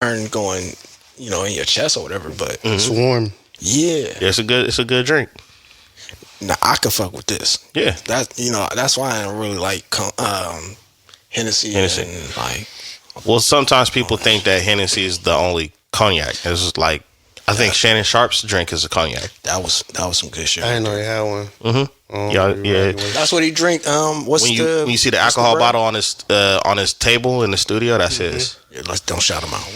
burn going, in your chest or whatever. But It's warm. yeah, It's a good drink. now I could fuck with this. Yeah. That's why I don't really like Hennessy. And like. Well, sometimes people think that Hennessy is the only cognac. It's just like I think Shannon Sharp's drink is a cognac. That was some good shit. I didn't know he had one. Yeah. That's what he drink. When you see the alcohol bottle on his table in the studio, that's his. Yeah, don't shout him out.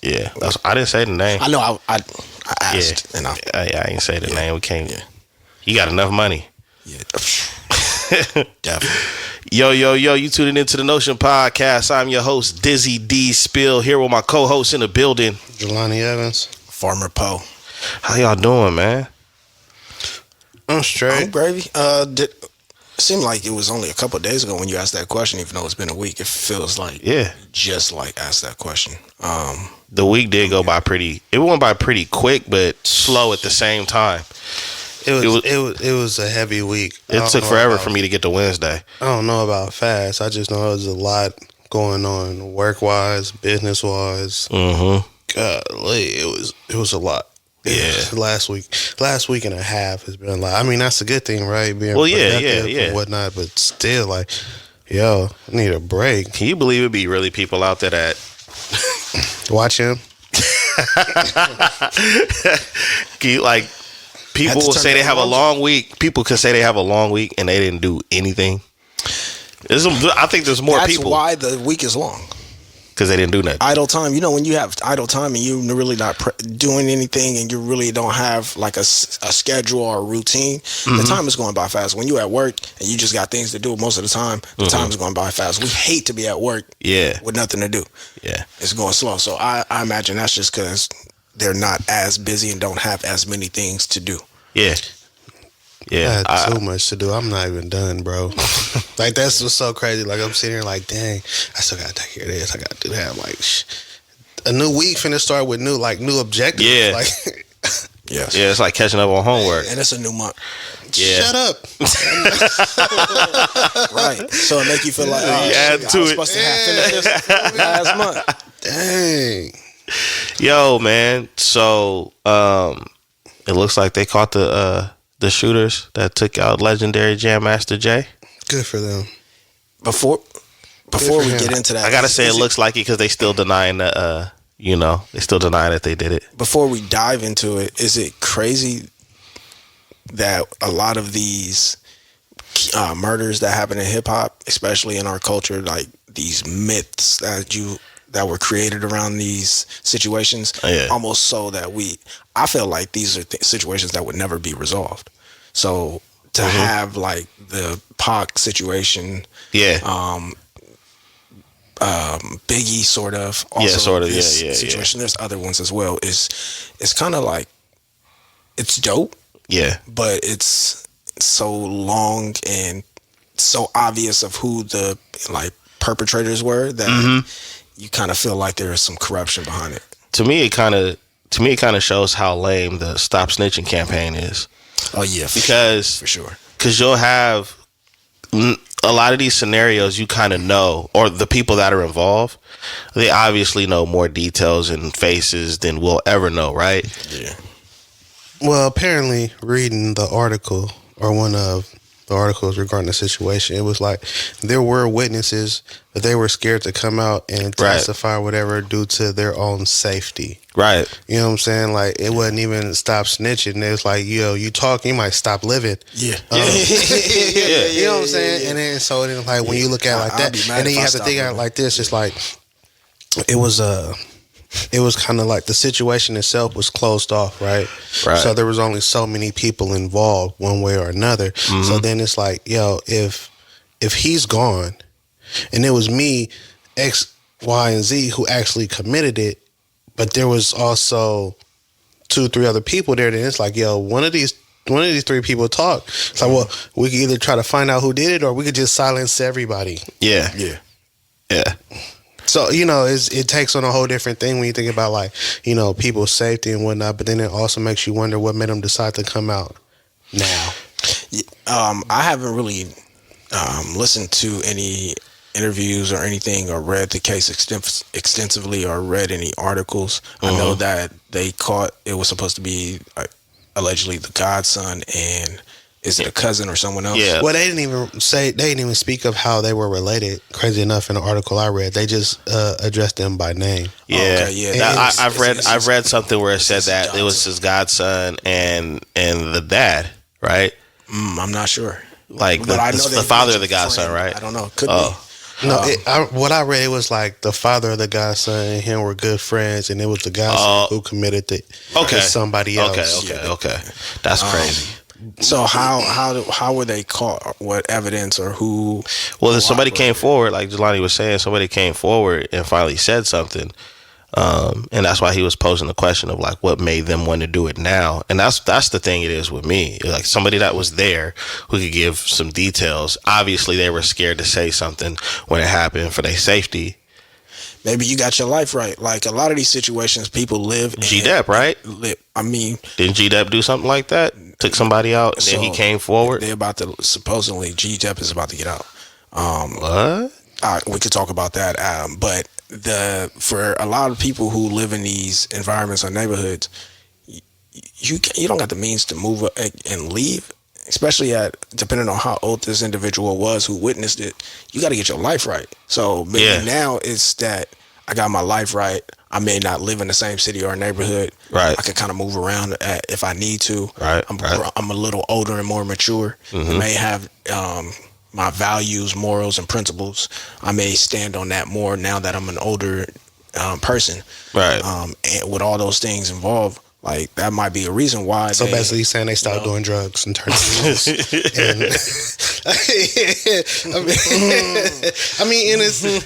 Yeah, I didn't say the name. I know. I asked, and I ain't say the name. We can't. Yeah. He got enough money. Yeah, definitely. Yo, you tuning into the Notion podcast. I'm your host, Dizzy D Spill, here with my co-host in the building, Jelani Evans. Farmer Poe. How y'all doing, man? I'm straight. I'm gravy. It seemed like it was only a couple of days ago when you asked that question, even though it's been a week. It feels like just like asked that question. The week did go by it went by pretty quick, but slow at the same time. It was a heavy week. It took forever for me to get to Wednesday. I don't know about fast. I just know there's a lot going on, work wise, business wise. Golly, it was a lot. Yeah, last week and a half has been a lot. I mean, that's a good thing, right? Being productive and whatnot, but still, like, I need a break. Can you believe it be really people out there that watch him? Can you, like, people will say they have a long week. People can say they have a long week and they didn't do anything. I think there's more people. That's why the week is long. Because they didn't do nothing. Idle time. When you have idle time and you're really not doing anything and you really don't have like a schedule or a routine, the time is going by fast. When you're at work and you just got things to do most of the time, the time is going by fast. We hate to be at work with nothing to do. Yeah. It's going slow. So I imagine that's just because they're not as busy and don't have as many things to do. Yeah. Yeah, I had so much to do. I'm not even done, bro. Like, that's what's so crazy. Like, I'm sitting here like, dang, I still gotta take care of this. I gotta do that. I'm like, a new week finna start with new objectives. Yeah, like, yes. Yeah, it's like catching up on homework, and it's a new month. Yeah. Shut up. Right. So it make you feel like, I was supposed to have finished this last month. Dang. Yo, man. So it looks like they caught the shooters that took out legendary Jam Master Jay. Good for them. Before we get into that, I gotta say it looks like it because they still denying that. They still denying that they did it. Before we dive into it, is it crazy that a lot of these murders that happen in hip hop, especially in our culture, like these myths that were created around these situations, almost so that I feel like these are situations that would never be resolved. So to have like the Pac situation, Biggie sort of, also situation. There's other ones as well. It's kind of like, it's dope, but it's so long and so obvious of who the like perpetrators were that you kind of feel like there is some corruption behind it. To me, it kind of shows how lame the Stop Snitching campaign is. Oh yeah, because for sure. Because you'll have a lot of these scenarios you kind of know, or the people that are involved, they obviously know more details and faces than we'll ever know, right? Yeah. Well, apparently, reading the article, or one of the articles regarding the situation, it was like there were witnesses, but they were scared to come out and testify or whatever due to their own safety. Right. You know what I'm saying? Like, it wasn't even stop snitching. It was like, you talk, you might stop living. Yeah. You know what I'm saying? And then, so then, like, when you look at it like that, and then you have to think at it like this, it's like, it was kind of like the situation itself was closed off, right? So there was only so many people involved one way or another. So then it's like, if he's gone and it was me, X, Y, and Z who actually committed it, but there was also 2-3 other people there, then it's like, one of these 3 people talk. It's like, well, we could either try to find out who did it or we could just silence everybody. Yeah. So, it takes on a whole different thing when you think about, like, people's safety and whatnot, but then it also makes you wonder what made them decide to come out now. I haven't really listened to any interviews or anything, or read the case extensively, or read any articles. I know that they caught, it was supposed to be allegedly the godson, and is it a cousin or someone else? Yeah. Well, they didn't even speak of how they were related. Crazy enough, in the article I read, they just addressed them by name. Yeah, I've read something where it said that Johnson. It was his godson and the dad, right? I'm not sure. Like the father of the godson, right? I don't know. Could be. No, what I read, it was like the father of the godson and him were good friends, and it was the godson who committed it to somebody else. Okay. That's crazy. So how were they caught? What evidence or who? Well, then somebody came forward, like Jelani was saying. Somebody came forward and finally said something, and that's why he was posing the question of like, what made them want to do it now? And that's the thing. It is with me, like somebody that was there who could give some details. Obviously, they were scared to say something when it happened for their safety. Maybe you got your life right. Like a lot of these situations, people live. G-Dep, right? I mean, didn't G-Dep do something like that? Took somebody out, and then he came forward. They're about to, supposedly G-Dep is about to get out. What? We could talk about that. But for a lot of people who live in these environments or neighborhoods, you don't got the means to move and leave. Especially depending on how old this individual was who witnessed it, you got to get your life right. So maybe now it's that I got my life right. I may not live in the same city or neighborhood. Right. I can kind of move around if I need to. Right. I'm a little older and more mature. I may have my values, morals, and principles. I may stand on that more now that I'm an older person. Right. And with all those things involved, like that might be a reason why. So basically, he's saying they stopped doing drugs and turned to rules.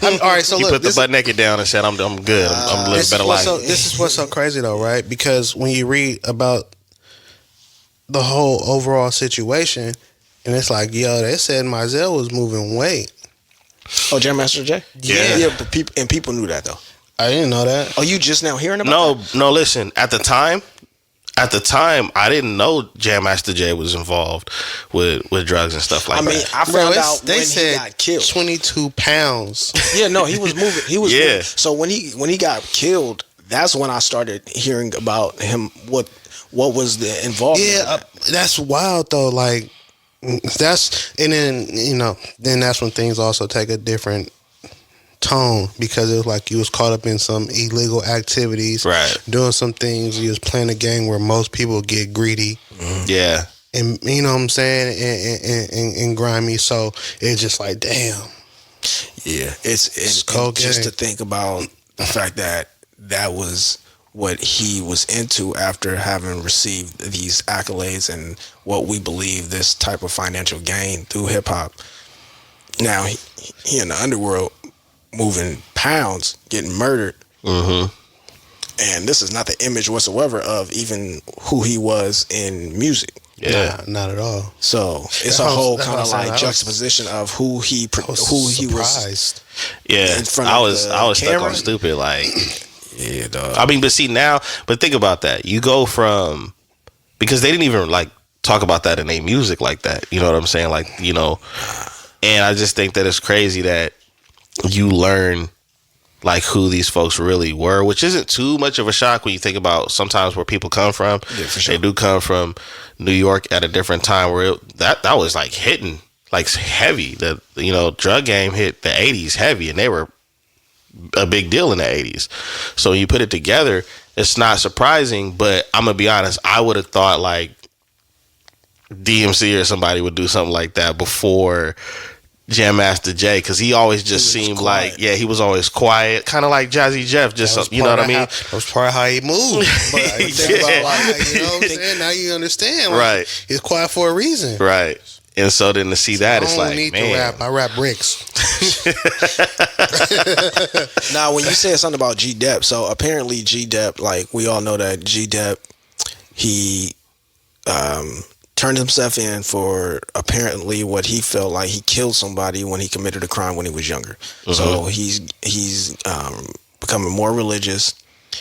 All right. So he look, put the butt naked down and said, "I'm good. I'm living a better life." This is what's so crazy though, right? Because when you read about the whole overall situation, and it's like, yo, they said Mizell was moving weight. Oh, Jam Master Jay? Yeah. But people knew that though. I didn't know that. Oh, you just now hearing about that? No, listen. At the time, I didn't know Jam Master Jay was involved with drugs and stuff like that. I mean, I found out they when said he got killed. 22 pounds. Yeah, no, he was moving. He was moving. So when he got killed, that's when I started hearing about him. What was the involvement? Yeah, that's wild though. Like then that's when things also take a different tone, because it was like you was caught up in some illegal activities, right? Doing some things. You was playing a game where most people get greedy, yeah, and you know what I'm saying, and grimy. So it's just like, damn, yeah, it's cold just to think about the fact that was what he was into after having received these accolades and what we believe this type of financial gain through hip hop. Now he in the underworld, moving pounds, getting murdered. And this is not the image whatsoever of even who he was in music. Yeah, not at all. So it's a whole kind of like juxtaposition of who he was. Yeah, I was stuck on stupid. Like, yeah, dog. I mean, but think about that. You go from, because they didn't even like talk about that in their music like that. You know what I'm saying? Like, you know, and I just think that it's crazy that you learn like who these folks really were, which isn't too much of a shock when you think about sometimes where people come from. Yeah, for sure. They do come from New York at a different time where that was like hitting like heavy. The drug game hit the 80s heavy, and they were a big deal in the 80s. So when you put it together, it's not surprising. But I'm gonna be honest, I would have thought like DMC or somebody would do something like that before Jam Master Jay, because he always just seemed quiet. Like, he was always quiet, kind of like Jazzy Jeff, just you know what I mean? That was part of how he moved. But I think about like, you know what I'm saying? Now you understand, like, right? He's quiet for a reason, right? And so then to see that, it's like, I don't need to rap. I rap bricks. Now, when you said something about G-Dep, so apparently G-Dep, like we all know that G-Dep, he turned himself in for apparently what he felt like he killed somebody when he committed a crime when he was younger. So he's becoming more religious.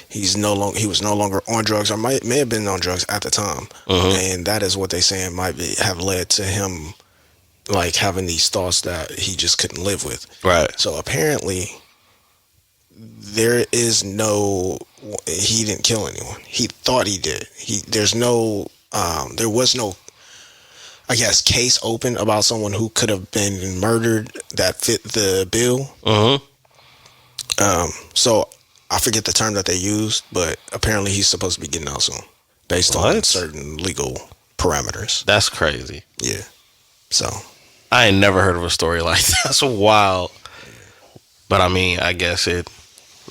He was no longer on drugs, or may have been on drugs at the time, and that is what they saying might have led to him like having these thoughts that he just couldn't live with. Right. So apparently there is no, he didn't kill anyone. He thought he did. There was no, I guess, case open about someone who could have been murdered that fit the bill. So I forget the term that they used, but apparently he's supposed to be getting out soon based on certain legal parameters. That's crazy. Yeah. So I ain't never heard of a story like that. That's wild. But I mean, I guess I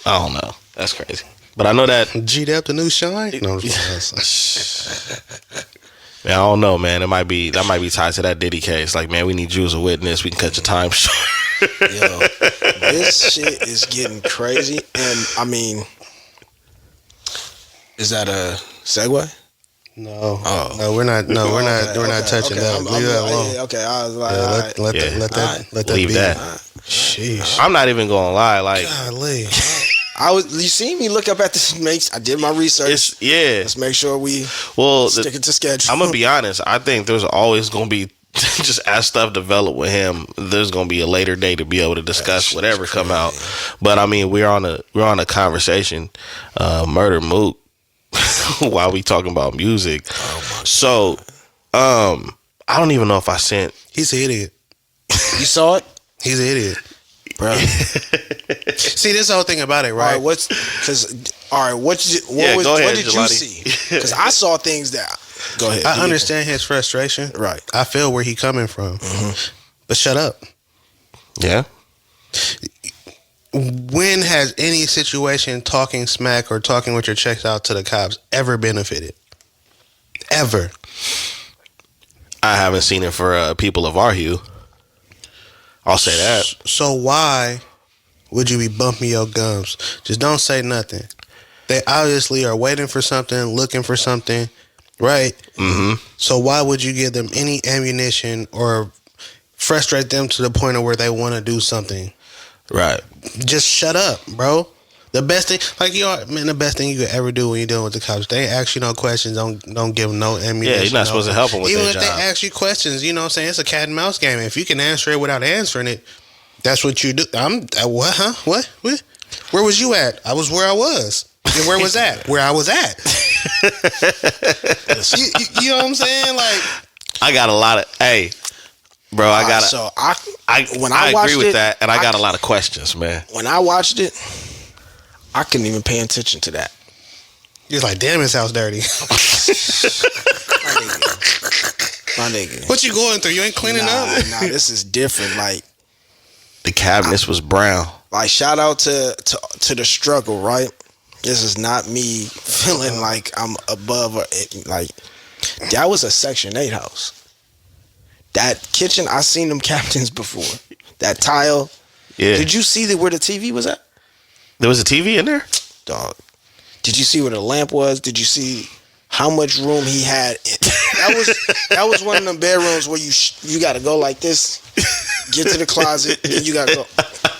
don't know. That's crazy. But I know that G-Dep the new shine? No, man, I don't know, man. That might be tied to that Diddy case. Like, man, we need you as a witness. We can cut your time short. Yo, this shit is getting crazy. And I mean, is that a segue? No. Oh. No, we're not. No, we're not. We're not touching that. Leave that alone. Okay, I was like, let that leave be. That. Sheesh. I'm not even gonna lie. Like, golly. You see me look up at this. I did my research. Let's make sure we stick it to schedule. I'm gonna be honest. I think there's always gonna be, just as stuff develop with him, there's gonna be a later day to be able to discuss whatever come out. But I mean, we're on a conversation, murder Mook, while we talking about music. So, I don't even know if I sent. He's an idiot. You saw it? He's an idiot, bro. See, this whole thing about it, right? What did you see? Because I saw things that. Go ahead. I understand his frustration. Right. I feel where he coming from. But shut up. Yeah. When has any situation talking smack or talking with your checks out to the cops ever benefited? Ever. I haven't seen it for people of our hue. I'll say that. So why would you be bumping your gums? Just don't say nothing. They obviously are waiting for something, looking for something, right? So why would you give them any ammunition or frustrate them to the point of where they want to do something? Right. Just shut up, bro. The best thing, the best thing you could ever do when you're dealing with the cops, they ask you no questions, don't give them no ammunition. Yeah, you're not supposed to help them with even their if job. they ask you questions, you know what I'm saying? It's a cat and mouse game. If you can answer it without answering it, that's what you do. What? Huh? What? Where was you at? I was where I was. And where was that? Where I was at. you know what I'm saying? Like, I got a lot of, bro, I got so I agree with that, and I got a lot of questions, man. When I watched it, I couldn't even pay attention to that. You're like, damn, his house dirty. My nigga. What you going through? You ain't cleaning up? Nah, this is different. Like, the cabinets was brown. Like, shout out to the struggle, right? This is not me feeling like I'm above or like that was a Section 8 house. That kitchen, I seen them captains before. That tile. Yeah. Did you see where the TV was at? There was a TV in there? Dog. Did you see where the lamp was? Did you see how much room he had? That was one of them bedrooms where you got to go like this, get to the closet, and you got to go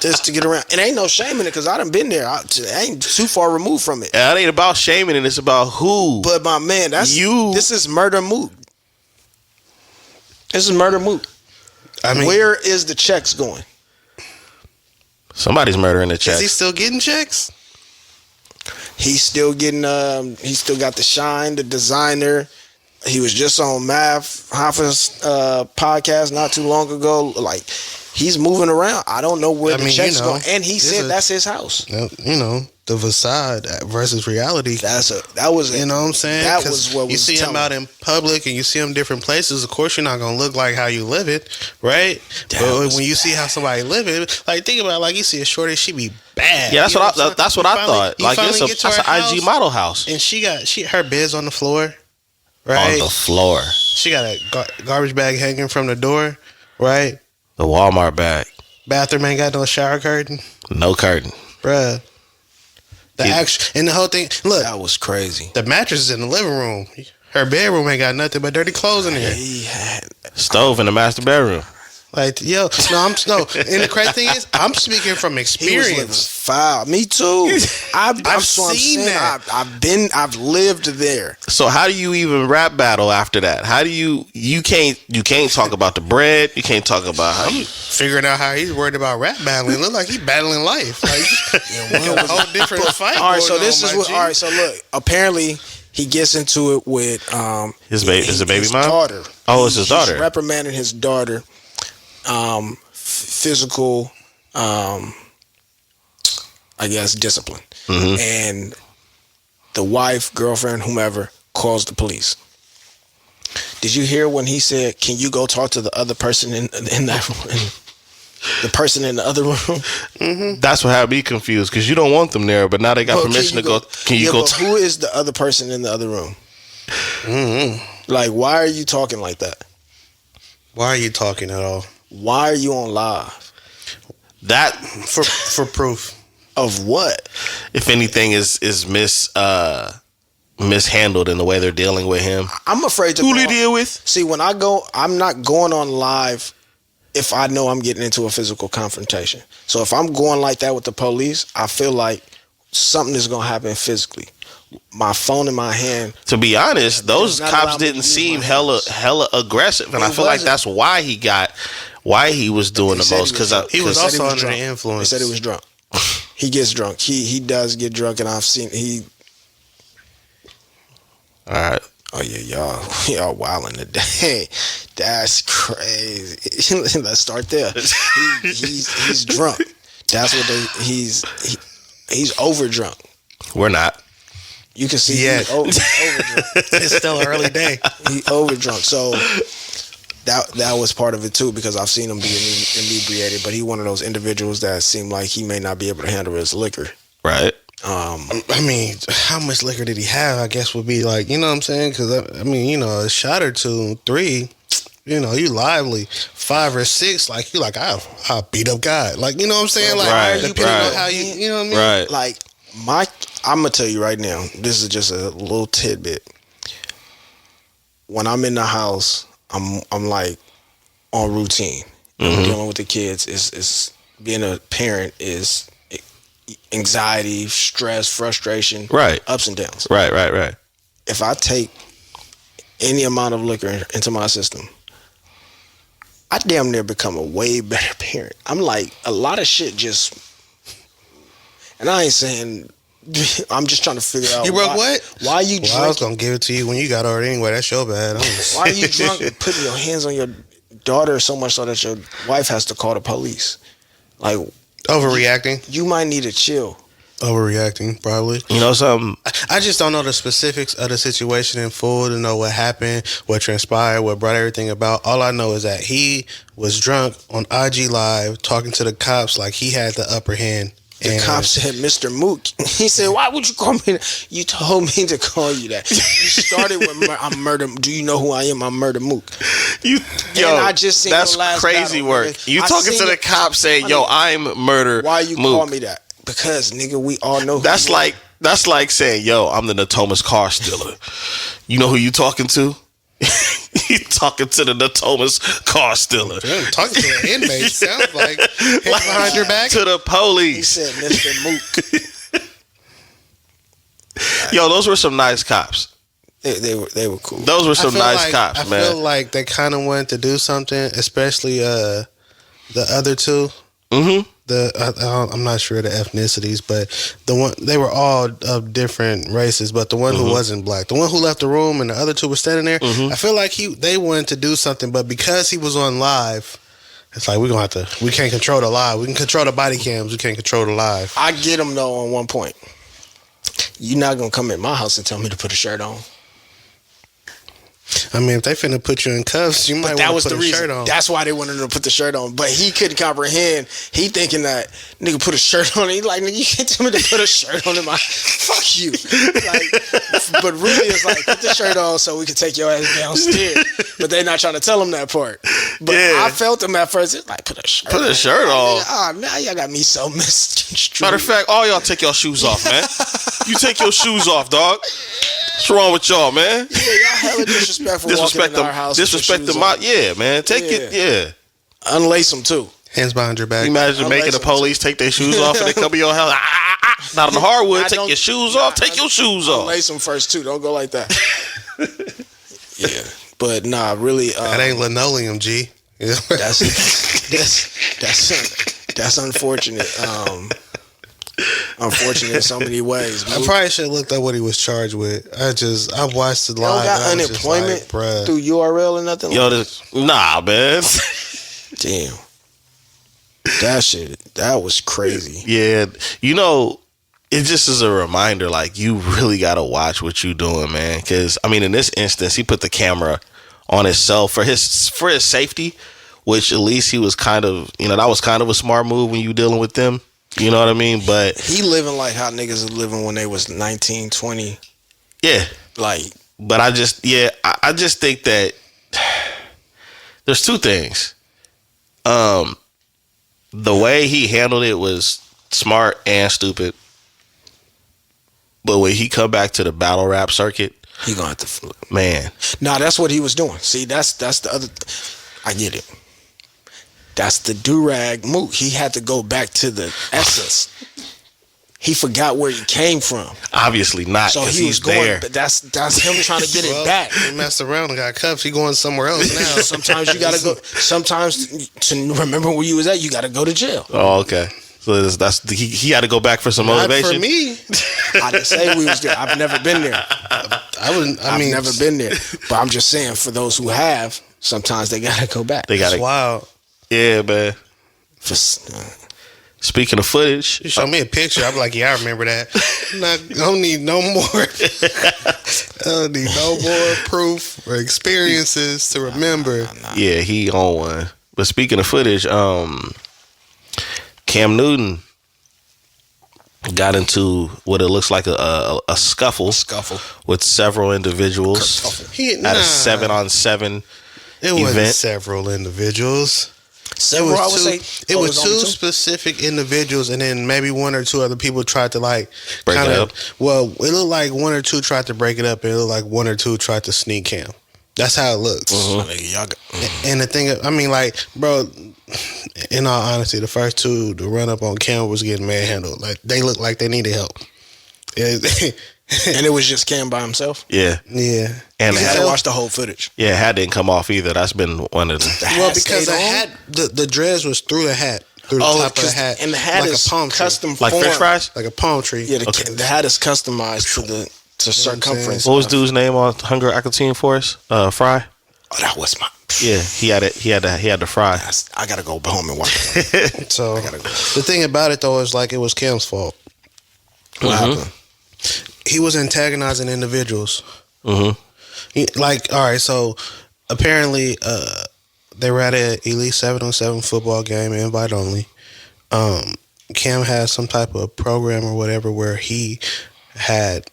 this to get around. And ain't no shame in it because I done been there. I ain't too far removed from it. Yeah, it ain't about shaming it. It's about who. But my man, this is murder Mook. This is murder Mook. I mean, where is the checks going? Somebody's murdering the checks. Is he still getting checks? He's still getting. He still got the shine, the designer. He was just on Mav Hoffa's podcast not too long ago. Like, he's moving around. I don't know where the checks going. And he said that's his house. You know, the facade versus reality. That was you know what I'm saying? That was what you see him out in public and you see him different places. Of course, you're not gonna look like how you live it, right? But when you see how somebody live it, like think about it, like you see a shorty, she be bad. Yeah, that's what I thought. Like that's an IG model house, and her bed's on the floor, right? On the floor. She got a garbage bag hanging from the door, right? The Walmart bag. Bathroom ain't got no shower curtain. No curtain, bruh. And the whole thing, look, that was crazy. The mattress is in the living room. Her bedroom ain't got nothing but dirty clothes in there. Stove in the master bedroom. Like, yo, no. And the crazy thing is, I'm speaking from experience. Foul. Me too. I've seen that. I've lived there. So how do you even rap battle after that? How do you can't talk about the bread. You can't talk about how you figuring out how he's worried about rap battling. Look like he's battling life. Like, a whole different fight. All right, so this is what. All right, so look. Apparently, he gets into it with his baby mom? Daughter. Oh, it's his daughter. He's reprimanding his daughter. Physical, I guess, discipline. Mm-hmm. And the wife, girlfriend, whomever, calls the police. Did you hear when he said, "Can you go talk to the other person in that room?" The person in the other room? Mm-hmm. That's what had me confused, because you don't want them there, but now they got permission to go. Can you go? Who is the other person in the other room? Mm-hmm. Like, why are you talking like that? Why are you talking at all? Why are you on live? That for proof of what? If anything is mishandled in the way they're dealing with him. I'm afraid to. Who do you deal with? See, when I go, I'm not going on live if I know I'm getting into a physical confrontation. So if I'm going like that with the police, I feel like something is gonna happen physically. My phone in my hand. To be honest, those cops didn't seem hella aggressive, and I feel like that's why he was doing the most, because he was also under the influence. They said he was drunk. He gets drunk. He does get drunk, and I've seen he. All right. Oh yeah, y'all wilding today. That's crazy. Let's start there. He's drunk. That's what he's over drunk. We're not. You can see he's over drunk. It's still an early day. He over drunk. So that was part of it too, because I've seen him be inebriated, but he one of those individuals that seem like he may not be able to handle his liquor. Right. I mean, how much liquor did he have? I guess would be like, you know what I'm saying? Because I mean, you know, a shot or two, 3, you know, you lively. 5 or 6, like you like I beat up God, like, you know what I'm saying? Like, depending on how you know what I mean? Right. Like I'm gonna tell you right now. This is just a little tidbit. When I'm in the house, I'm like on routine. Mm-hmm. Dealing with the kids is being a parent is anxiety, stress, frustration, right, ups and downs. Right. If I take any amount of liquor into my system, I damn near become a way better parent. I'm like, a lot of shit just, and I ain't saying, I'm just trying to figure out. You broke what? Why are you drunk? I was going to give it to you when you got over it anyway. That's your bad. Why are you drunk and putting your hands on your daughter so much so that your wife has to call the police? Like, overreacting. You might need to chill. Overreacting, probably. You know something? I just don't know the specifics of the situation in full to know what happened, what transpired, what brought everything about. All I know is that he was drunk on IG Live talking to the cops like he had the upper hand. The cop said, "Mr. Mook." He said, "Why would you call me that? You told me to call you that. You started with I'm Murder. Do you know who I am? I'm Murder Mook." I just seen that's crazy battle, work. Nigga. You talking to the cop saying, "Yo, I'm Murder." Why you Mook. call me that? Because nigga, we all know. That's like saying, "Yo, I'm the Notoma's car stealer." You know who you talking to? You talking to the Notoma's car stealer. Damn, talking to an inmate sounds like behind your back. To the police. He said, "Mr. Mook." Yo, those were some nice cops. They were cool. Those were some nice cops, man. I feel like they kind of wanted to do something, especially the other two. Mm-hmm. I'm not sure the ethnicities, but they were all of different races. But the one who wasn't black, the one who left the room, and the other two were standing there. I feel like they wanted to do something, but because he was on live, it's like we can't control the live. We can control the body cams. We can't control the live. I get him though on one point. You're not gonna come in my house and tell me to put a shirt on. I mean, if they finna put you in cuffs, you might want to put a shirt on. That's why they wanted him to put the shirt on. But he couldn't comprehend. He thinking that nigga put a shirt on. He like, nigga, you can't tell me to put a shirt on in my fuck you. Like, but really it's like, put the shirt on so we can take your ass downstairs. But they not trying to tell him that part. But yeah. I felt him at first. It's like, put a shirt on. Oh, now y'all got me so misconstrued. Matter of fact, all y'all take your shoes off, man. You take your shoes off, dog. What's wrong with y'all, man? Yeah, y'all hella disrespectful walking in our house. Disrespect them out. Yeah, man. Take it. Yeah. Unlace them too. Hands behind your back. Imagine making the police take their shoes off and they come to your house. Not on the hardwood. Take your shoes off. Take your shoes off. Unlace them first too. Don't go like that. Yeah, but nah, really. That ain't linoleum, G. That's unfortunate. Unfortunate in so many ways. I probably should have looked up what he was charged with. I watched the live. You don't got unemployment like, through URL or nothing? Nah, man. Damn. That was crazy. Yeah. You know, it just is a reminder, like, you really got to watch what you doing, man. Because, I mean, in this instance, he put the camera on himself for his safety, which at least he was kind of, that was kind of a smart move when you dealing with them. You know what I mean? But he living like how niggas was living when they was 19, 20. Yeah. Like, but I just think that there's two things. The way he handled it was smart and stupid. But when he come back to the battle rap circuit, he gonna have to flip. Man. Nah, that's what he was doing. See, that's the other I get it. That's the do-rag Mook. He had to go back to the essence. He forgot where he came from. Obviously not, because he's going there. But that's him trying to get it back. He messed around and got cuffs. He going somewhere else now. Sometimes you gotta go. Sometimes to remember where you was at, you gotta go to jail. Oh, okay. So he had to go back for some motivation. Not for me. I didn't say we was there. I've never been there. I've never been there. But I'm just saying, for those who have, sometimes they gotta go back. That's wild. Yeah, man. Speaking of footage, you show me a picture. I'm like, yeah, I remember that. I don't need no more. I don't need no more proof or experiences to remember. Yeah, he on one. But speaking of footage, Cam Newton got into what it looks like a scuffle with several individuals at a 7-on-7 It wasn't several individuals. It was two specific individuals, and then maybe one or two other people tried to break it up. Well, it looked like one or two tried to break it up, and it looked like one or two tried to sneak Cam. That's how it looks. And the thing, I mean, like, bro, in all honesty, the first two to run up on Cam was getting manhandled. Like, they looked like they needed help. And it was just Cam by himself? Yeah. And I had to watch the whole footage. Yeah, hat didn't come off either. That's been one of the... Well, because the hat, the dreads was through the hat. Through the top of the hat. And the hat like is a palm custom like form. French fries? Like a palm tree. Yeah, the hat is customized to circumference. What was dude's name on Hunger Acatine Force? Fry? Oh, that was my... Yeah, he had it. He had the fry. I gotta go home and watch it. So the thing about it though is like it was Cam's fault. What happened? He was antagonizing individuals. All right, so apparently they were at an Elite 7-on-7 football game, invite only. Cam had some type of program or whatever where he had,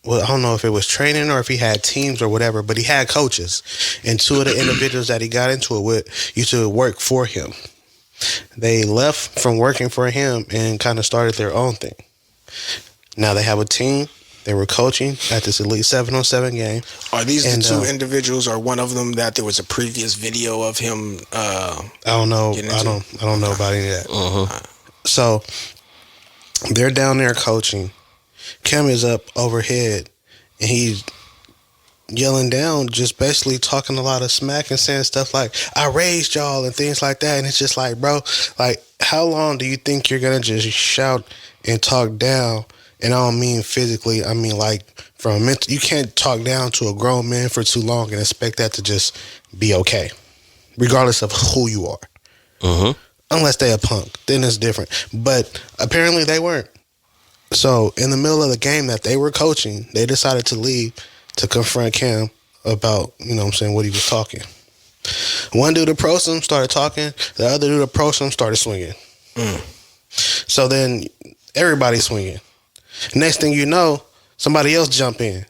well, I don't know if it was training or if he had teams or whatever, but he had coaches. And two of the individuals that he got into it with used to work for him. They left from working for him and kind of started their own thing. Now they have a team. They were coaching at this Elite 7-on-7 game. Are these the two individuals, or one of them that there was a previous video of him? I don't know. I don't know about any of that. So they're down there coaching. Cam is up overhead, and he's yelling down, just basically talking a lot of smack and saying stuff like, I raised y'all and things like that. And it's just like, bro, like, how long do you think you're going to just shout and talk down? And I don't mean physically. I mean, like, from a mental, you can't talk down to a grown man for too long and expect that to just be okay, regardless of who you are. Unless they a punk, then it's different. But apparently they weren't. So in the middle of the game that they were coaching, they decided to leave to confront Cam about, what he was talking. One dude approached him, started talking. The other dude approached him, started swinging. So then everybody's swinging. Next thing you know, somebody else jump in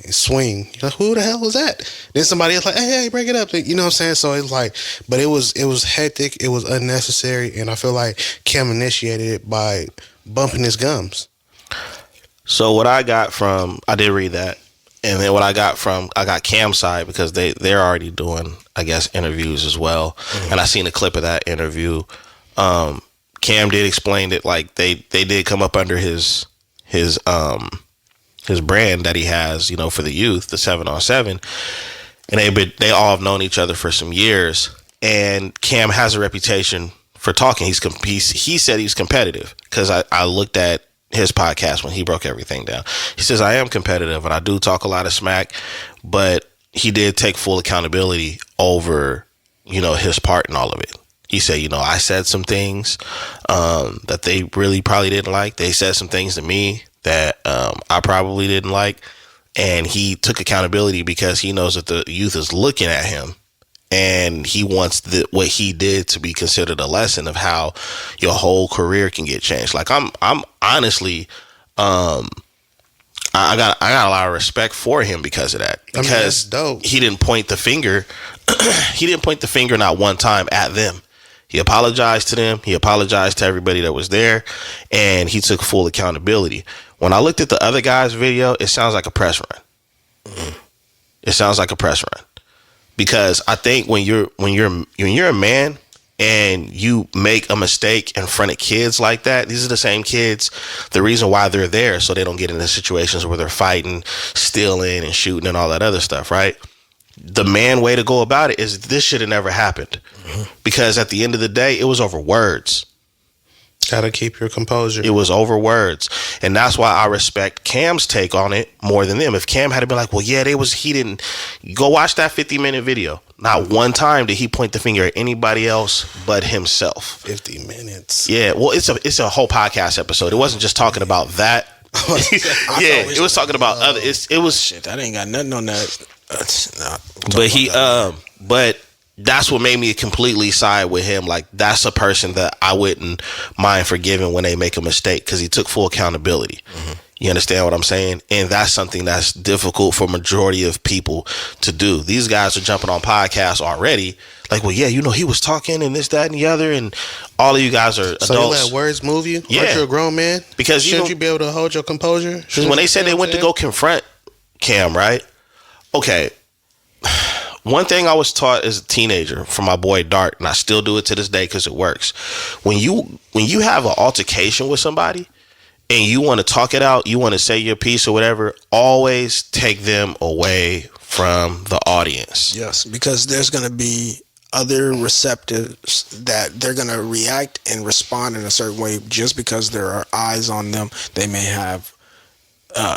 and swing. You're like, who the hell was that? Then somebody else like, hey, break it up. You know what I'm saying? So it's like, but it was hectic. It was unnecessary. And I feel like Cam initiated it by bumping his gums. So what I got from, I did read that, And then what I got Cam's side, because they're already doing, I guess, interviews as well. Mm-hmm. And I seen a clip of that interview. Cam did explain that like they did come up under his brand that he has, you know, for the youth, the 7-on-7, and they all have known each other for some years. And Cam has a reputation for talking. He said he's competitive, because I looked at his podcast when he broke everything down. He says, I am competitive and I do talk a lot of smack, but he did take full accountability over, you know, his part in all of it. He said, you know, I said some things that they really probably didn't like. They said some things to me that I probably didn't like. And he took accountability because he knows that the youth is looking at him, and he wants what he did to be considered a lesson of how your whole career can get changed. Like I'm honestly, I got a lot of respect for him because of that. Because he didn't point the finger. He didn't point the finger not one time at them. He apologized to them. He apologized to everybody that was there, and he took full accountability. When I looked at the other guy's video, it sounds like a press run. Mm-hmm. It sounds like a press run, because I think when you're a man and you make a mistake in front of kids like that, these are the same kids. The reason why they're there, so they don't get into situations where they're fighting, stealing, and shooting and all that other stuff, right? The man way to go about it is this should have never happened. Mm-hmm. Because at the end of the day, it was over words. Gotta keep your composure. It was over words. And that's why I respect Cam's take on it more than them. If Cam had been like, well, yeah, he didn't go watch that 50-minute video. Not one time did he point the finger at anybody else but himself. 50 minutes. Yeah. Well, it's a whole podcast episode. It wasn't just talking about that. Yeah, it was talking about other. It was shit. I ain't got nothing on that. But that's what made me completely side with him. Like, that's a person that I wouldn't mind forgiving when they make a mistake, because he took full accountability. Mm-hmm. You understand what I'm saying? And that's something that's difficult for majority of people to do. These guys are jumping on podcasts already. Like, well, yeah, you know, he was talking and this, that, and the other, and all of you guys are adults. So you let words move you? Yeah. Aren't you a grown man? Because shouldn't you be able to hold your composure? Because when they said they went to go confront Cam, right? Okay. One thing I was taught as a teenager from my boy Dart, and I still do it to this day because it works. When you have an altercation with somebody and you want to talk it out, you want to say your piece or whatever, always take them away from the audience. Yes, because there's going to be other receptives that they're going to react and respond in a certain way just because there are eyes on them. They may have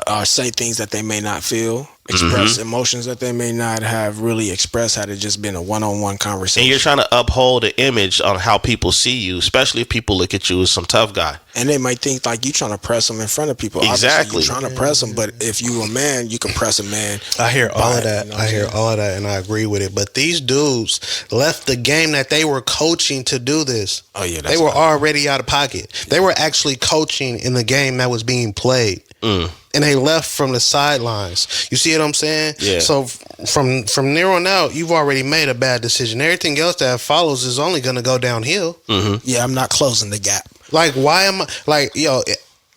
or say things that they may not feel, express emotions that they may not have really expressed had it just been a one-on-one conversation. And you're trying to uphold an image on how people see you, especially if people look at you as some tough guy. And they might think like you trying to press them in front of people. Exactly. Obviously, you're trying to press them, but if you a man, you can press a man. I hear all of that. I hear all of that, and I agree with it. But these dudes left the game that they were coaching to do this. Oh yeah, they were already out of pocket. They were actually coaching in the game that was being played. And they left from the sidelines. You see what I'm saying? Yeah. So from there on out, you've already made a bad decision. Everything else that follows is only going to go downhill. Mm-hmm. Yeah, I'm not closing the gap. Like, why am I like, yo?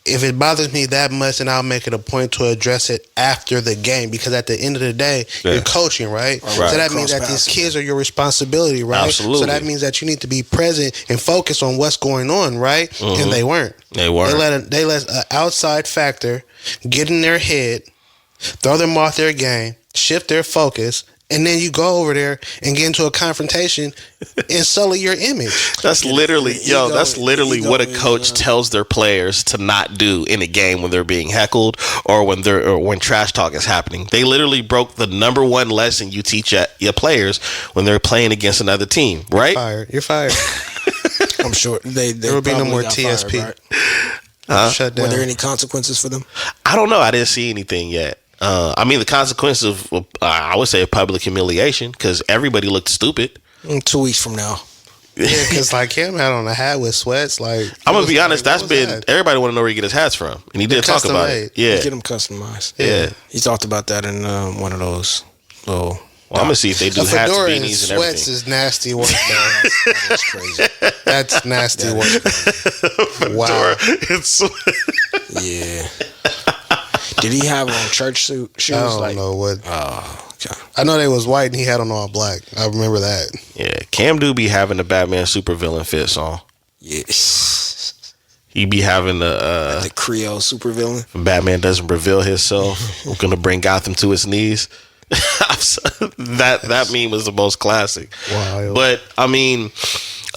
If it bothers me that much, then I'll make it a point to address it after the game, because at the end of the day, you're coaching, right? So that means that these kids are your responsibility, right? Absolutely. So that means that you need to be present and focus on what's going on, right? Mm-hmm. And they weren't. They weren't. They let an outside factor get in their head, throw them off their game, shift their focus, and then you go over there and get into a confrontation and sully your image. That's literally, what a coach tells their players to not do in a game when they're being heckled or when trash talk is happening. They literally broke the number one lesson you teach your players when they're playing against another team, right? You're fired. I'm sure there will be no more TSP. Fired, right? Shut down. Were there any consequences for them? I don't know. I didn't see anything yet. I mean, the consequences of, I would say, public humiliation, because everybody looked stupid. 2 weeks from now. Yeah, because like Cam had on a hat with sweats. Like, I'm gonna be honest, everybody want to know where he get his hats from, and he did talk about it. Yeah, get them customized. Yeah, he talked about that in one of those little. Well, I'm gonna see if they do hats, beanies, and sweats everything. Is nasty work. That's crazy. That's nasty work. Wow. Yeah. Did he have on church shoes? I don't know what. Oh, okay. I know they was white and he had on all black. I remember that. Yeah, Cam do be having the Batman supervillain fits on. Yes. He be having the Creole supervillain. Batman doesn't reveal himself. I'm gonna bring Gotham to its knees. that meme was the most classic. Wow. But I mean,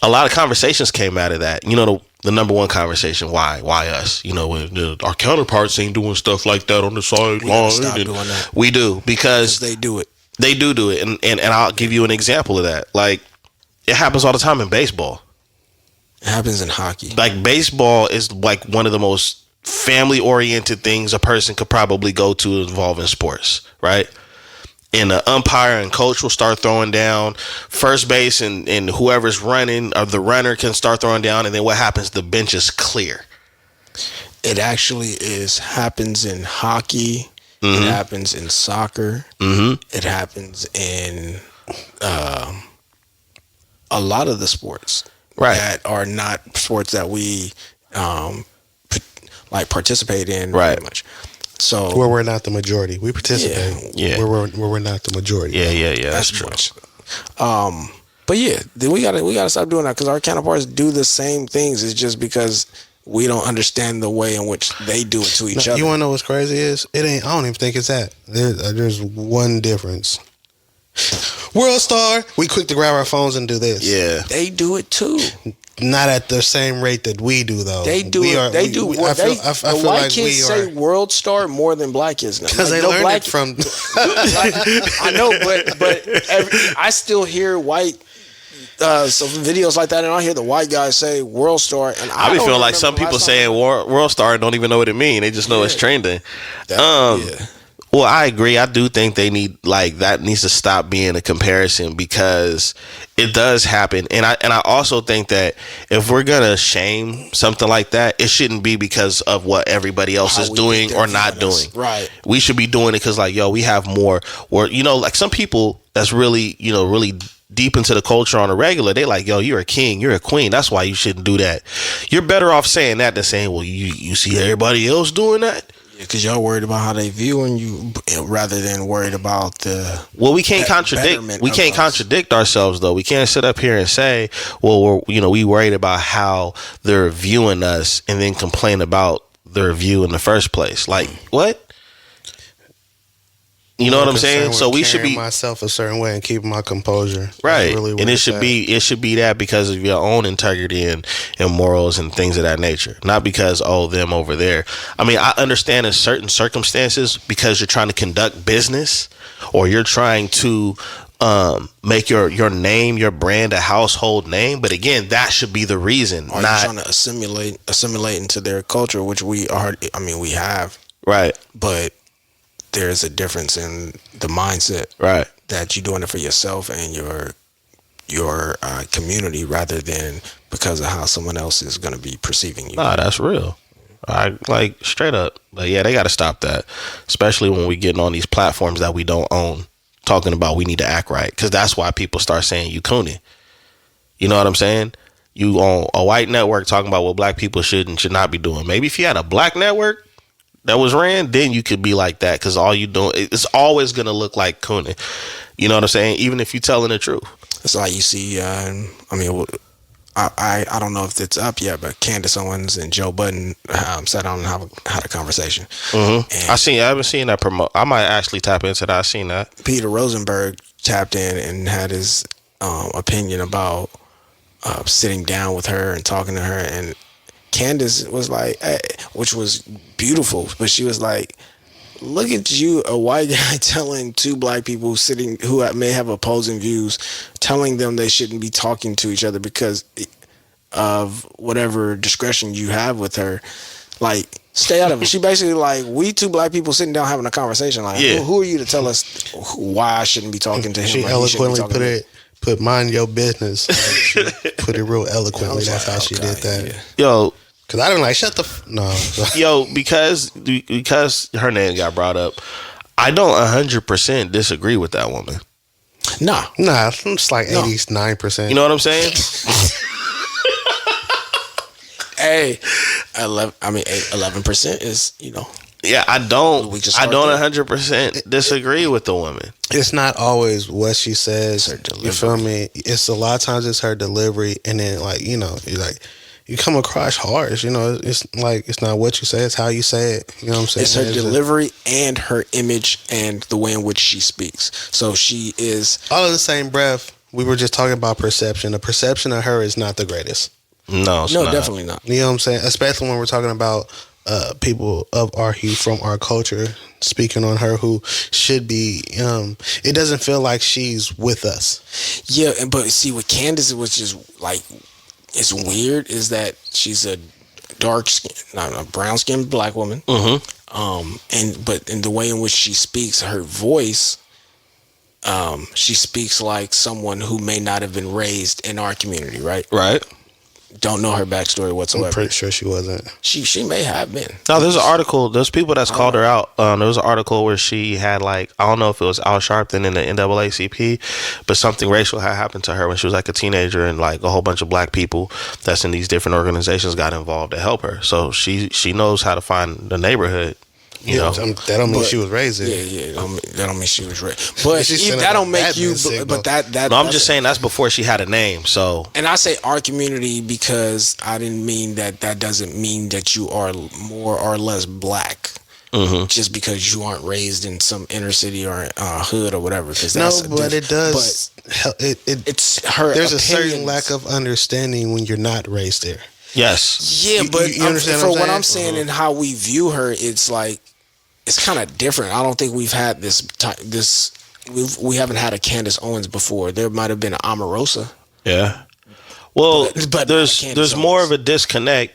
a lot of conversations came out of that. You know, the number one conversation, why us? You know, our counterparts ain't doing stuff like that on the sideline. Stop doing that. We do because they do it. They do it, and I'll give you an example of that. Like, it happens all the time in baseball. It happens in hockey. Like, baseball is like one of the most family-oriented things a person could probably go to involving sports, right? And the umpire and coach will start throwing down. First base and whoever's running, or the runner can start throwing down. And then what happens? The bench is clear. It actually happens in hockey. Mm-hmm. It happens in soccer. Mm-hmm. It happens in a lot of the sports, right, that are not sports that we participate in, right? Very much. So where we're not the majority, we participate. Yeah. Where we're not the majority. Yeah. That's true. But yeah, we gotta stop doing that because our counterparts do the same things. It's just because we don't understand the way in which they do it to each other. You wanna know what's crazy is? It ain't. I don't even think it's that. There's one difference. World Star, we quick to grab our phones and do this. Yeah, they do it too. Not at the same rate that we do, though. They do. I feel white like kids say "World Star" more than black kids now. Because they learned it from. I know, but I still hear white some videos like that, and I hear the white guys say "World Star," and I be feeling like some people saying "World Star" and don't even know what it means. They just know it's trending. Well, I agree. I do think they need that needs to stop being a comparison because it does happen. And I also think that if we're gonna shame something like that, it shouldn't be because of what everybody else is doing or not doing. Right. We should be doing it because we have more. Or some people that's really really deep into the culture on a regular, they like, you're a king, you're a queen. That's why you shouldn't do that. You're better off saying that than saying, well, you see everybody else doing that. Because y'all worried about how they viewing you rather than worried about the. Well, we can't contradict. We can't contradict ourselves though. We can't sit up here and say, "Well, we worried about how they're viewing us," and then complain about their view in the first place. Like what? You know what I'm saying? So we should be myself a certain way and keep my composure, right? Really, and it should be that because of your own integrity and morals and things of that nature, not because them over there. I mean, I understand in certain circumstances because you're trying to conduct business or you're trying to make your name, your brand a household name. But again, that should be the reason. Are you trying to assimilate into their culture, which we are? I mean, we have, right, but there's a difference in the mindset, right? That you're doing it for yourself and your community rather than because of how someone else is going to be perceiving you. Nah, that's real. I straight up. But yeah, they got to stop that, especially when we getting on these platforms that we don't own, talking about we need to act right, because that's why people start saying you cooning. You know what I'm saying? You on a white network talking about what black people should and should not be doing. Maybe if you had a black network that was ran, then you could be like that, because all you doing, it's always going to look like cooning. You know what I'm saying? Even if you're telling the truth. It's like you see, I don't know if it's up yet, but Candice Owens and Joe Budden sat down and had a conversation. Mm-hmm. I haven't seen that promote. I might actually tap into that. I seen that. Peter Rosenberg tapped in and had his opinion about sitting down with her and talking to her, and Candice was like, which was beautiful, but she was like, look at you, a white guy telling two black people who may have opposing views, telling them they shouldn't be talking to each other because of whatever discretion you have with her. Like, stay out of it. She basically like, we two black people sitting down having a conversation. Like, who are you to tell us why I shouldn't be talking to him? She eloquently put mind your business. Like, she put it real eloquently. That's how she did that. Yeah. Yo. Cause I don't shut the no. Yo, because her name got brought up, I don't 100% disagree with that woman. Nah, it's like 89%. You know what I'm saying? Hey, 11% is, Yeah, I don't 100% disagree with the woman. It's not always what she says. You feel me? It's a lot of times it's her delivery, and then like you come across harsh. It's like it's not what you say, it's how you say it. You know what I'm saying? It's her delivery and her image and the way in which she speaks. So she is all in the same breath. We were just talking about perception. The perception of her is not the greatest. No, definitely not. You know what I'm saying? Especially when we're talking about people of our hue from our culture speaking on her who should be. It doesn't feel like she's with us. Yeah, but see, with Candice, it was just like it's weird. Is that she's a brown skinned black woman. Mm-hmm. But in the way in which she speaks, her voice. She speaks like someone who may not have been raised in our community, right? Right. Don't know her backstory whatsoever. I'm pretty sure she wasn't. She may have been. No, there's an article. There's people that's called her out. There was an article where she had I don't know if it was Al Sharpton in the NAACP, but something racial had happened to her when she was like a teenager, and like a whole bunch of black people that's in these different organizations got involved to help her. So she knows how to find the neighborhood. You know, that don't mean she was raised there. Yeah. That don't mean she was raised. But that don't make you. But that. No, I'm just saying that's before she had a name. So. And I say our community because I didn't mean that. That doesn't mean that you are more or less black. Mm-hmm. Just because you aren't raised in some inner city or hood or whatever. It does. It's her. There's opinions. A certain lack of understanding when you're not raised there. Yes. Yeah, but you understand for what I'm saying and how we view her, it's like. It's kind of different. I don't think we've had we haven't had a Candice Owens before. There might have been an Omarosa. Yeah. Well, but there's more of a disconnect.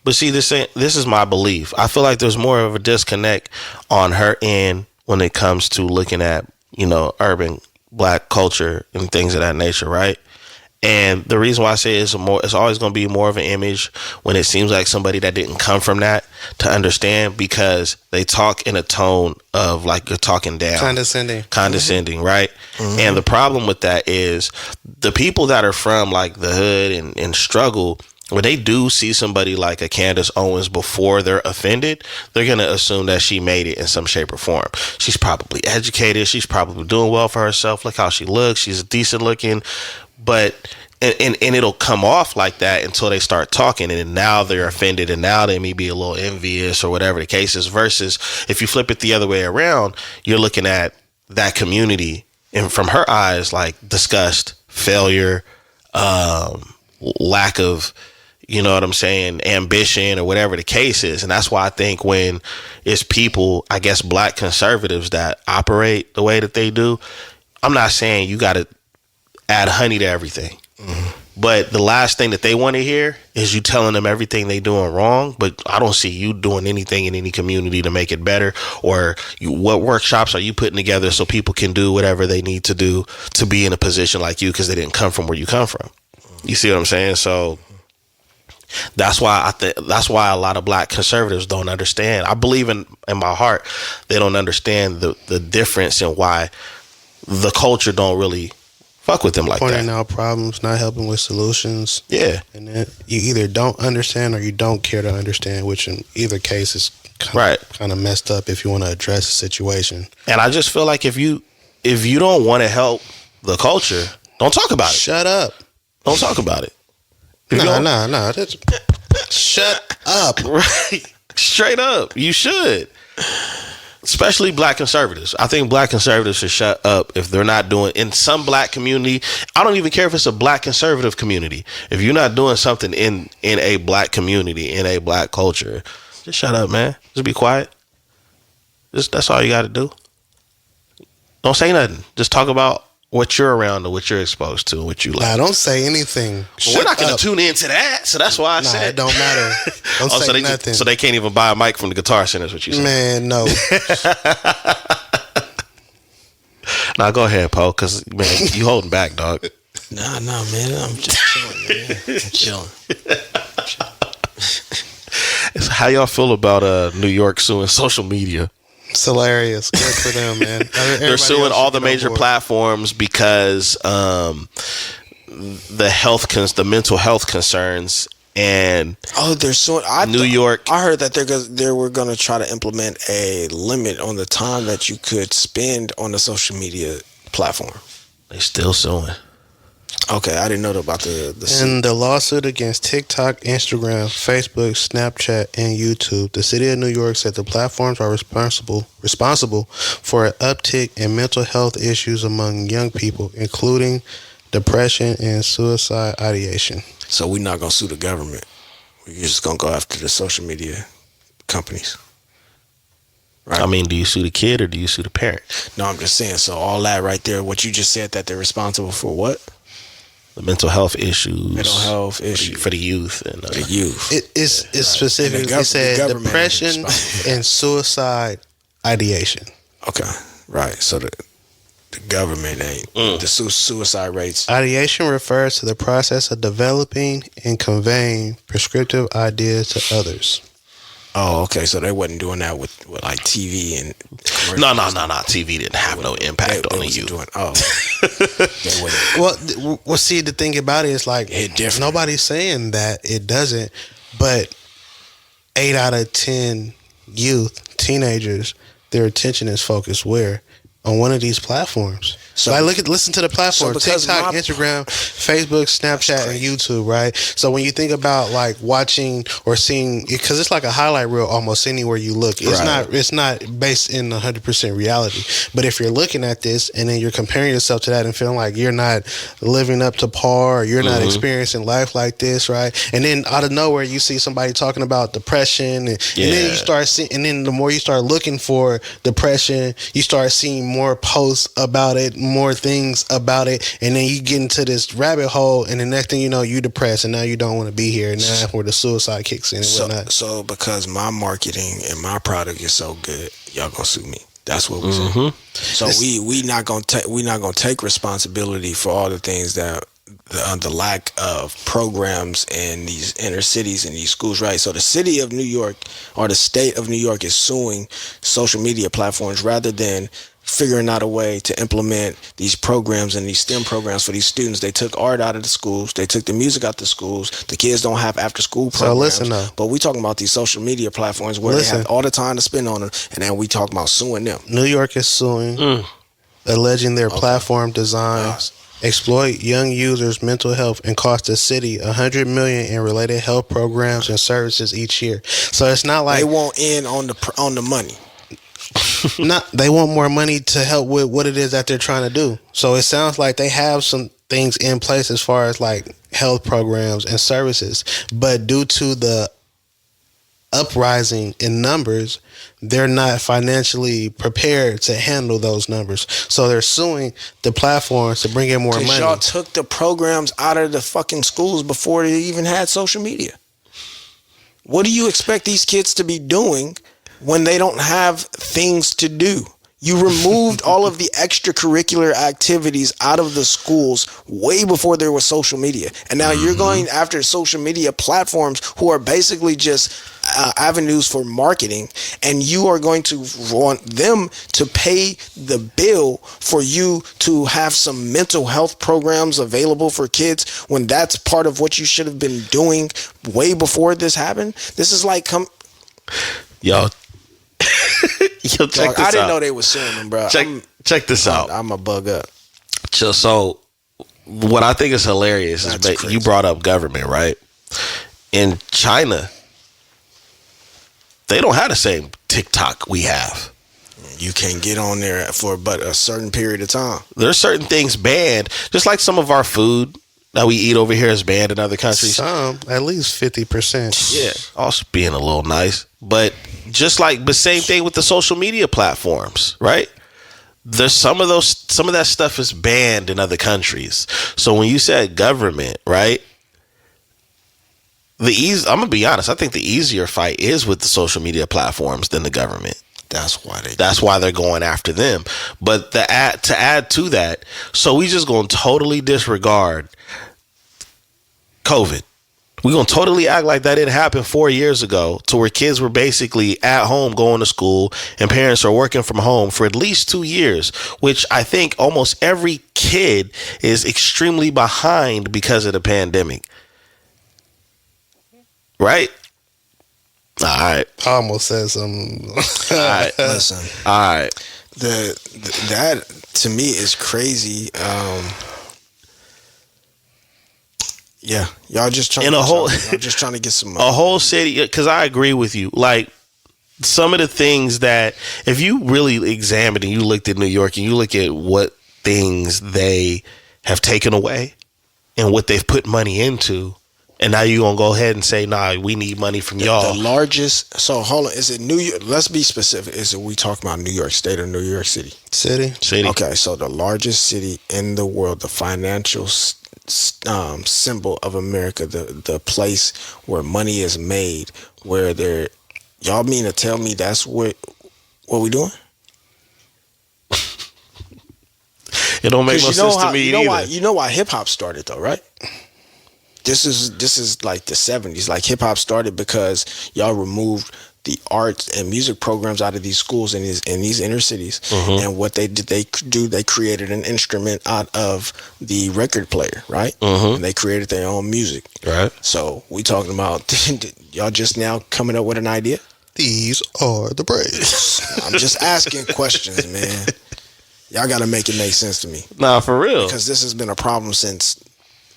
But see, this is my belief. I feel like there's more of a disconnect on her end when it comes to looking at, urban black culture and things of that nature, right? And the reason why I say it's always going to be more of an image when it seems like somebody that didn't come from that to understand, because they talk in a tone of like you're talking down. Condescending, mm-hmm. Right? Mm-hmm. And the problem with that is the people that are from like the hood and struggle, when they do see somebody like a Candice Owens before they're offended, they're going to assume that she made it in some shape or form. She's probably educated. She's probably doing well for herself. Look how she looks. She's decent looking. But and it'll come off like that until they start talking, and now they're offended, and now they may be a little envious or whatever the case is. Versus if you flip it the other way around, you're looking at that community and from her eyes like disgust, failure, lack of, ambition or whatever the case is. And that's why I think when it's people, I guess black conservatives that operate the way that they do, I'm not saying you got to add honey to everything. Mm-hmm. But the last thing that they want to hear is you telling them everything they doing wrong. But I don't see you doing anything in any community to make it better. Or what workshops are you putting together so people can do whatever they need to do to be in a position like you, because they didn't come from where you come from. You see what I'm saying? So that's why that's why a lot of black conservatives don't understand. I believe in my heart they don't understand the difference in why the culture don't really fuck with them like Pointing that. out problems, not helping with solutions. Yeah. And then you either don't understand or you don't care to understand, which in either case is kind of messed up if you want to address the situation. And I just feel like if you don't want to help the culture, don't talk about it. Shut up. Don't talk about it. No. Shut up. Right. Straight up. You should. Especially black conservatives. I think black conservatives should shut up if they're not doing, in some black community. I don't even care if it's a black conservative community. If you're not doing something in a black community, in a black culture, just shut up, man. Just be quiet. That's all you got to do. Don't say nothing. Just talk about what you're around and what you're exposed to and what you like. Nah, don't say anything. Well, we're not going to tune into that, so that's why I said it don't matter. Don't say nothing. So they can't even buy a mic from the Guitar Center, is what you said. Man, no. Nah, go ahead, Poe, because, man, you holding back, dog. Nah, man. I'm just chilling, man. I'm chilling. How y'all feel about New York suing social media? It's hilarious. Good for them, man. They're suing all the major platforms because the mental health concerns And they're suing. New York. I heard that they were going to try to implement a limit on the time that you could spend on the social media platform. They still suing. Okay, I didn't know about the In the lawsuit against TikTok, Instagram, Facebook, Snapchat, and YouTube, the city of New York said the platforms are responsible for an uptick in mental health issues among young people, including depression and suicide ideation. So we're not gonna sue the government. We're just gonna go after the social media companies. Right. I mean, do you sue the kid or do you sue the parent? No, I'm just saying. So all that right there, what you just said, that they're responsible for what? The mental health issues. Mental health issues for the youth and the youth. It's right. Specific. It said depression and suicide ideation. Okay, right. So the government ain't the suicide rates. Ideation refers to the process of developing and conveying prescriptive ideas to others. Oh, okay. So they wasn't doing that with like TV and no. TV didn't have no impact on the youth. Well, see, the thing about it is like nobody's saying that it doesn't, but 8 out of 10 teenagers, their attention is focused where? On one of these platforms. So listen to the platform: TikTok, Instagram, Facebook, Snapchat, and YouTube. Right. So when you think about like watching or seeing, because it's like a highlight reel almost anywhere you look. It's not based in 100% reality. But if you're looking at this and then you're comparing yourself to that and feeling like you're not living up to par, or you're not experiencing life like this, right? And then out of nowhere you see somebody talking about depression, and then you start seeing, and then the more you start looking for depression, you start seeing more posts about it, more things about it, and then you get into this rabbit hole, and the next thing you know, you depressed, and now you don't want to be here, and that's where the suicide kicks in and whatnot. So because my marketing and my product is so good, y'all gonna sue me. That's what we say. So we not gonna take responsibility for all the things that the lack of programs in these inner cities and these schools, right? So the city of New York or the state of New York is suing social media platforms rather than figuring out a way to implement these programs and these STEM programs for these students. They took art out of the schools. They took the music out of the schools. The kids don't have after school programs. So listen though. But we talking about these social media platforms where they have all the time to spend on them, and then we talking about suing them. New York is suing, alleging their platform designs exploit young users' mental health and cost the city $100 million in related health programs and services each year. So it's not like they won't end on the money. They want more money to help with what it is that they're trying to do. So it sounds like they have some things in place as far as like health programs and services, but due to the uprising in numbers, they're not financially prepared to handle those numbers. So they're suing the platforms to bring in more money. Y'all took the programs out of the fucking schools before they even had social media. What do you expect these kids to be doing when they don't have things to do? You removed all of the extracurricular activities out of the schools way before there was social media. And now you're going after social media platforms who are basically just avenues for marketing, and you are going to want them to pay the bill for you to have some mental health programs available for kids when that's part of what you should have been doing way before this happened. This is like Yo, check this out. I didn't know they were suing them, bro. Check this out. I'm a bug up. So, what I think is hilarious is that you brought up government, right? In China, they don't have the same TikTok we have. You can't get on there for but a certain period of time. There's certain things banned, just like some of our food that we eat over here is banned in other countries. Some, at least 50%. Yeah, also being a little nice. But same thing with the social media platforms, right? There's some of that stuff is banned in other countries. So when you said government, right? I'm gonna be honest, I think the easier fight is with the social media platforms than the government. That's why they're going after them. But to add to that, so we just gonna totally disregard COVID. We're going to totally act like that didn't happen 4 years ago, to where kids were basically at home going to school and parents are working from home for at least 2 years, which I think almost every kid is extremely behind because of the pandemic. Right? All right. I almost said something. All right. Listen. All right. That to me is crazy. Yeah, y'all just trying y'all just trying to get some money. A whole city, because I agree with you. Like, some of the things that, if you really examined and you looked at New York and you look at what things they have taken away and what they've put money into, and now you're going to go ahead and say, nah, we need money from y'all. The largest, so hold on, is it New York? Let's be specific. Is it we talking about New York State or New York City? City. Okay, so the largest city in the world, the financial symbol of America, the place where money is made, where they're, y'all mean to tell me that's what we doing? It don't make no sense to me either. You know why hip hop started though, right? This is like the 70s. Like hip hop started because y'all removed the arts and music programs out of these schools in these inner cities. Mm-hmm. And what they did, they created an instrument out of the record player, right? Mm-hmm. And they created their own music. Right. So we talking about y'all just now coming up with an idea? These are the breaks. I'm just asking questions, man. Y'all got to make it make sense to me. Nah, for real. Because this has been a problem since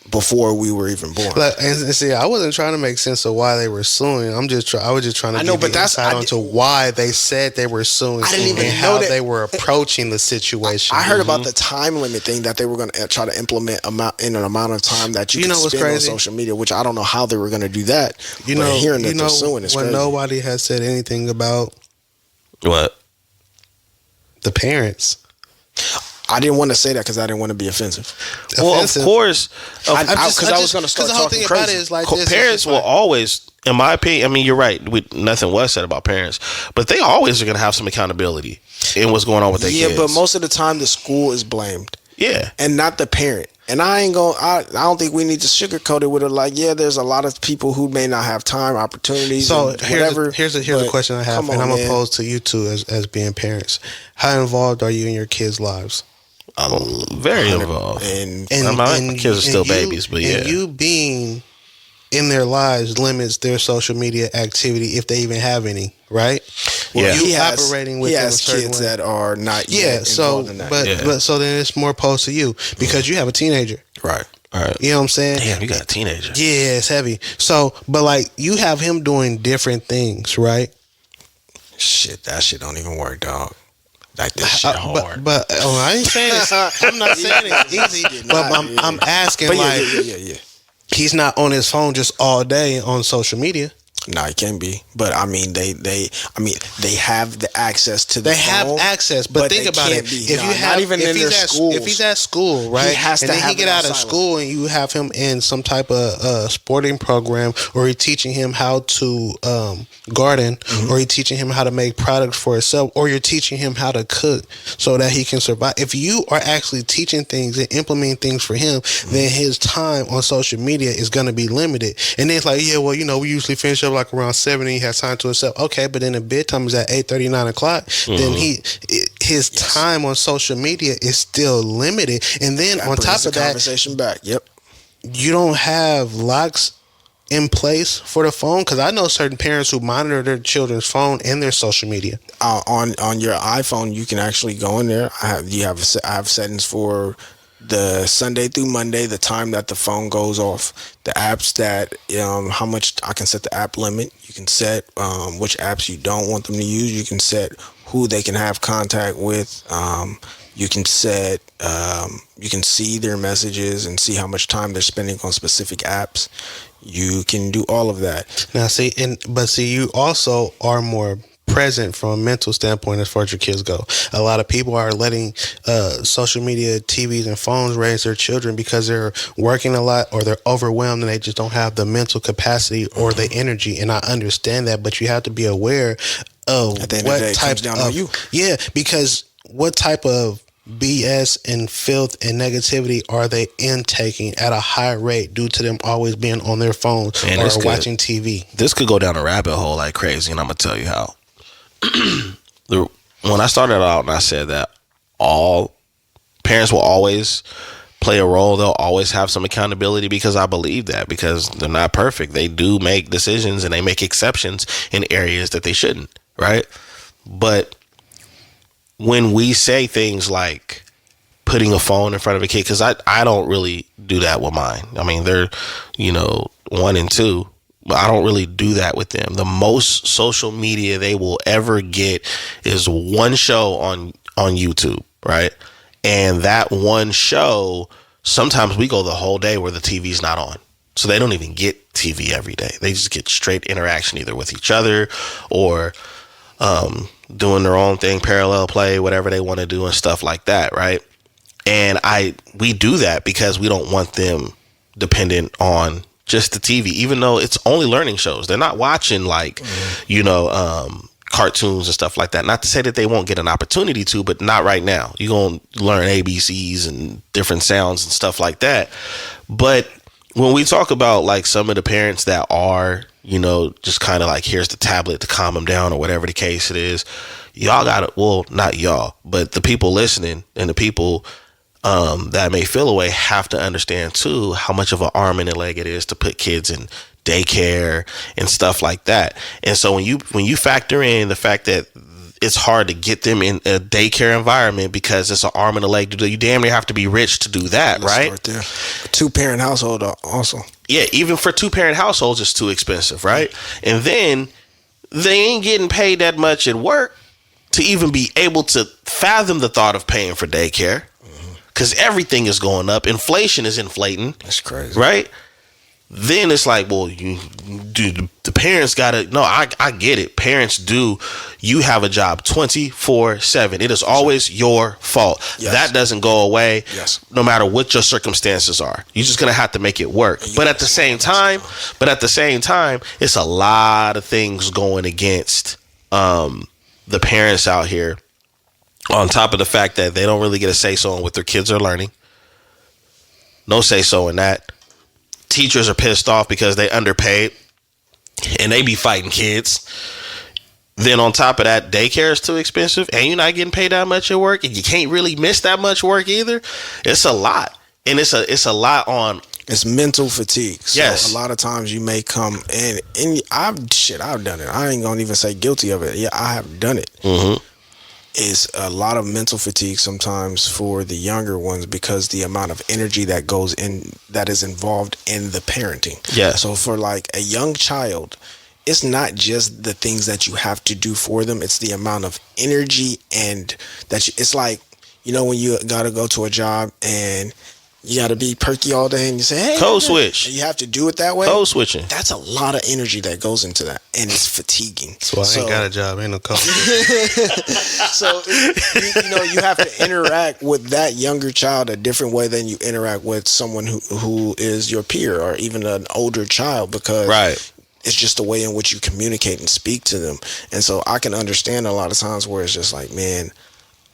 before we were even born. And see, I wasn't trying to make sense of why they were suing. I was just trying to give insight onto why they said they were suing. I didn't even know how they were approaching the situation. I heard about the time limit thing that they were going to try to implement in an amount of time that you can spend on social media, which I don't know how they were going to do that. Hearing that they're suing is crazy. Nobody has said anything about what? The parents. I didn't want to say that because I didn't want to be offensive. Well, of course, because I was going to start talking crazy. About it is like parents will always, in my opinion, I mean, you're right. Nothing was said about parents, but they always are going to have some accountability in what's going on with their kids. Yeah, but most of the time, the school is blamed. Yeah, and not the parent. And I don't think we need to sugarcoat it with it. Like, yeah, there's a lot of people who may not have time, opportunities. So here's a question I have, and I'm gonna pose to you two as being parents. How involved are you in your kids' lives? Very involved. And my kids are still babies, but yeah. And you being in their lives limits their social media activity if they even have any, right? Well, yeah. He has kids that are not yet involved in that. But so then it's more posed to you because you have a teenager. Right. All right. You know what I'm saying? Damn, you got a teenager. Yeah, it's heavy. So, but like you have him doing different things, right? Shit, that shit don't even work, dog. Like this shit hard. But I ain't saying it's. I'm not saying it's easy. But I'm asking, but yeah. He's not on his phone just all day on social media. No, it can be, but I mean, they have the access to the phone. They have access, but think about it. If he's at school, right, and then he get out of school, and you have him in some type of sporting program, or you're teaching him how to garden, mm-hmm. or you're teaching him how to make products for himself, or you're teaching him how to cook so that he can survive. If you are actually teaching things and implementing things for him, mm-hmm. then his time on social media is going to be limited. And then it's like, yeah, well, we usually finish up like around 7 and he has time to himself. Okay, but then the bedtime is at 8:30, 9 o'clock. Mm-hmm. Then his time on social media is still limited. And then on top of that, conversation back. Yep. You don't have locks in place for the phone, because I know certain parents who monitor their children's phone and their social media. On your iPhone, you can actually go in there. I have settings for the Sunday through Monday, the time that the phone goes off, the apps that how much I can set the app limit. You can set which apps you don't want them to use. You can set who they can have contact with. You can set you can see their messages and see how much time they're spending on specific apps. You can do all of that. Now see, you also are more present from a mental standpoint as far as your kids go. A lot of people are letting social media, TVs, and phones raise their children because they're working a lot or they're overwhelmed and they just don't have the mental capacity or the energy. And I understand that, but you have to be aware of at the end of the day, it comes down on you. Yeah, because what type of BS and filth and negativity are they intaking at a high rate due to them always being on their phones or watching TV? This could go down a rabbit hole like crazy, and I'm going to tell you how. When I started out and I said that all parents will always play a role. They'll always have some accountability, because I believe that, because they're not perfect. They do make decisions and they make exceptions in areas that they shouldn't, right? But when we say things like putting a phone in front of a kid, because I don't really do that with mine. I mean, they're, 1 and 2, but I don't really do that with them. The most social media they will ever get is one show on YouTube, right? And that one show, sometimes we go the whole day where the TV's not on. So they don't even get TV every day. They just get straight interaction either with each other or doing their own thing, parallel play, whatever they want to do and stuff like that, right? And we do that because we don't want them dependent on just the TV, even though it's only learning shows. They're not watching cartoons and stuff like that. Not to say that they won't get an opportunity to, but not right now. You're going to learn ABCs and different sounds and stuff like that. But when we talk about like some of the parents that are, just kind of like, here's the tablet to calm them down or whatever the case it is, y'all got to, well, not y'all, but the people listening and the people that may feel away have to understand too how much of an arm and a leg it is to put kids in daycare and stuff like that. And so when you factor in the fact that it's hard to get them in a daycare environment because it's an arm and a leg to do, you damn near have to be rich to do that, right? Right there. A 2-parent household also. Yeah, even for 2-parent households, it's too expensive, right? And then they ain't getting paid that much at work to even be able to fathom the thought of paying for daycare. Because everything is going up. Inflation is inflating. That's crazy. Right? Then it's like, well, the parents got to, no, I get it. Parents do. You have a job 24/7. It is always your fault. Yes. That doesn't go away. Yes. No matter what your circumstances are. You're just going to have to make it work. But at the same time, it's a lot of things going against the parents out here. On top of the fact that they don't really get a say-so on what their kids are learning. No say-so in that. Teachers are pissed off because they underpaid and they be fighting kids. Then on top of that, daycare is too expensive and you're not getting paid that much at work and you can't really miss that much work either. It's a lot. And it's a lot on... It's mental fatigue. So yes. A lot of times you may come and I've done it. I ain't gonna even say guilty of it. Yeah, I have done it. Mm-hmm. Is a lot of mental fatigue sometimes for the younger ones because the amount of energy that goes in, that is involved in the parenting. Yeah. So for like a young child, it's not just the things that you have to do for them. It's the amount of energy and it's like, when you got to go to a job and you got to be perky all day and you say, hey, code switch. And you have to do it that way. Code switching. That's a lot of energy that goes into that. And it's fatiguing. So I ain't got a job. Ain't no code. So, you have to interact with that younger child a different way than you interact with someone who is your peer or even an older child because right. It's just the way in which you communicate and speak to them. And so I can understand a lot of times where it's just like, man,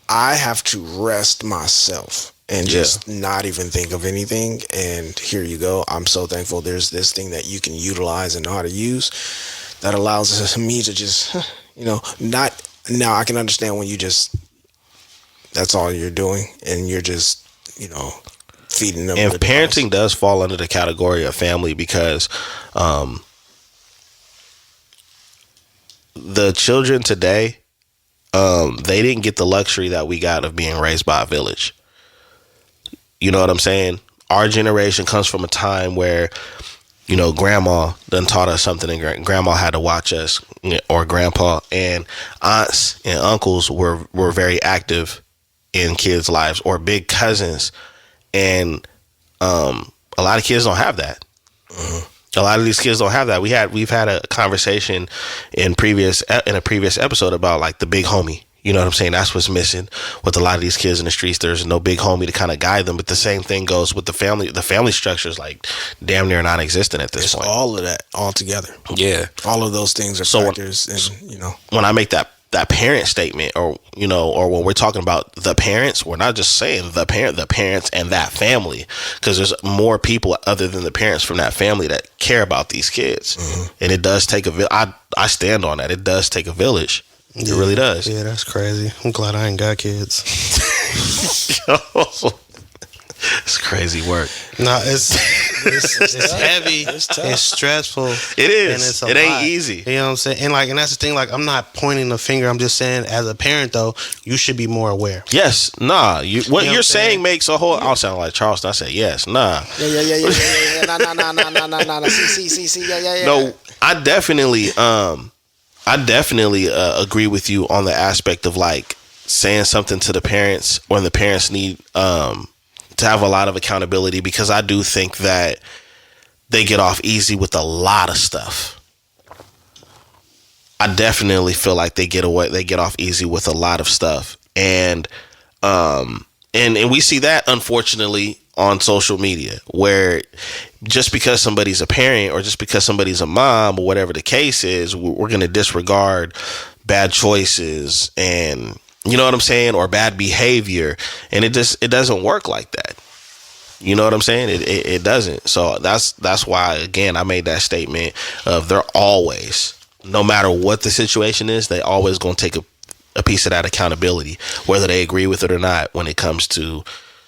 I have to rest myself. And just not even think of anything. And here you go. I'm so thankful there's this thing that you can utilize and know how to use that allows me to just, not. Now I can understand when you just, that's all you're doing. And you're just, feeding them. And parenting does fall under the category of family because the children today, they didn't get the luxury that we got of being raised by a village. You know what I'm saying? Our generation comes from a time where, grandma done taught us something and grandma had to watch us, or grandpa, and aunts and uncles were very active in kids' lives, or big cousins. And a lot of kids don't have that. Mm-hmm. A lot of these kids don't have that. We've had a conversation in a previous episode about like the big homie. You know what I'm saying? That's what's missing with a lot of these kids in the streets. There's no big homie to kind of guide them. But the same thing goes with the family. The family structure is like damn near non-existent at this point. All of that all together. Yeah. All of those things are factors. When I make that parent statement or when we're talking about the parents, we're not just saying the parents and that family, because there's more people other than the parents from that family that care about these kids. Mm-hmm. And it does take I stand on that. It does take a village. It really does. Yeah, that's crazy. I'm glad I ain't got kids. It's crazy work. No, it's heavy. It's stressful. It is. And it's it ain't easy. You know what I'm saying? And that's the thing. Like, I'm not pointing the finger. I'm just saying, as a parent, though, you should be more aware. Yes. Nah. What you're saying makes a whole. I'll sound like Charleston. I say yes. Nah. Yeah. Nah. See. Yeah. No, I definitely agree with you on the aspect of like saying something to the parents when the parents need to have a lot of accountability, because I do think that they get off easy with a lot of stuff. I definitely feel like they get off easy with a lot of stuff. And we see that, unfortunately, on social media, where just because somebody's a parent or just because somebody's a mom or whatever the case is, we're going to disregard bad choices and, you know what I'm saying, or bad behavior. And it doesn't work like that. You know what I'm saying? It doesn't. So that's why, again, I made that statement of they're always, no matter what the situation is, they always going to take a piece of that accountability, whether they agree with it or not, when it comes to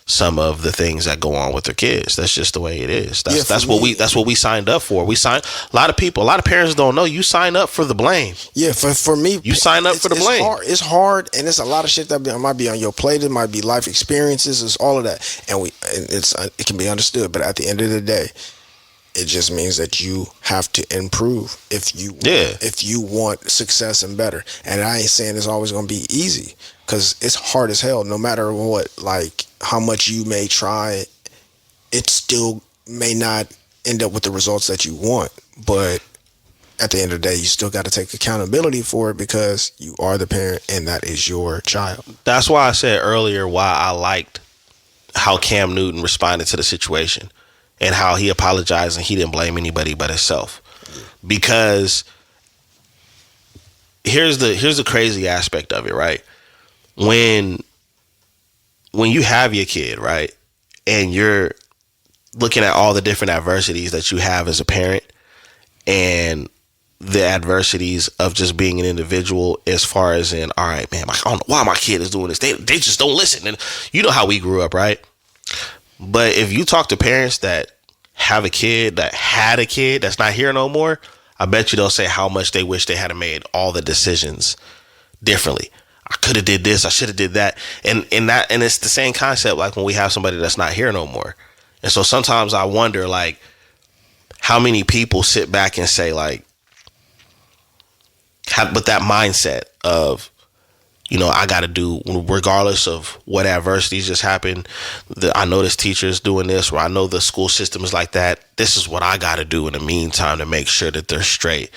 some of the things that go on with their kids. That's just the way it is. That's what we signed up for. A lot of parents don't know you sign up for the blame. Yeah, for me, you sign up for the blame. It's hard, and it's a lot of shit that might be on your plate. It might be life experiences. It's all of that, and it can be understood. But at the end of the day, it just means that you have to improve if you want success and better. And I ain't saying it's always going to be easy, because it's hard as hell. No matter what, like how much you may try, it still may not end up with the results that you want. But at the end of the day, you still got to take accountability for it, because you are the parent and that is your child. That's why I said earlier why I liked how Cam Newton responded to the situation and how he apologized and he didn't blame anybody but himself. Because here's the crazy aspect of it, right? When you have your kid, right, and you're looking at all the different adversities that you have as a parent, and the adversities of just being an individual, as far as in, all right, man, I don't know why my kid is doing this. They just don't listen. And you know how we grew up, right? But if you talk to parents that have a kid, that had a kid that's not here no more, I bet you they'll say how much they wish they had made all the decisions differently. I could have did this, I should have did that. And it's the same concept like when we have somebody that's not here no more. And so sometimes I wonder, like, how many people sit back and say, like, but that mindset of, you know, I got to do, regardless of what adversities just happened, I know this teacher's doing this, or I know the school system is like that. This is what I got to do in the meantime to make sure that they're straight.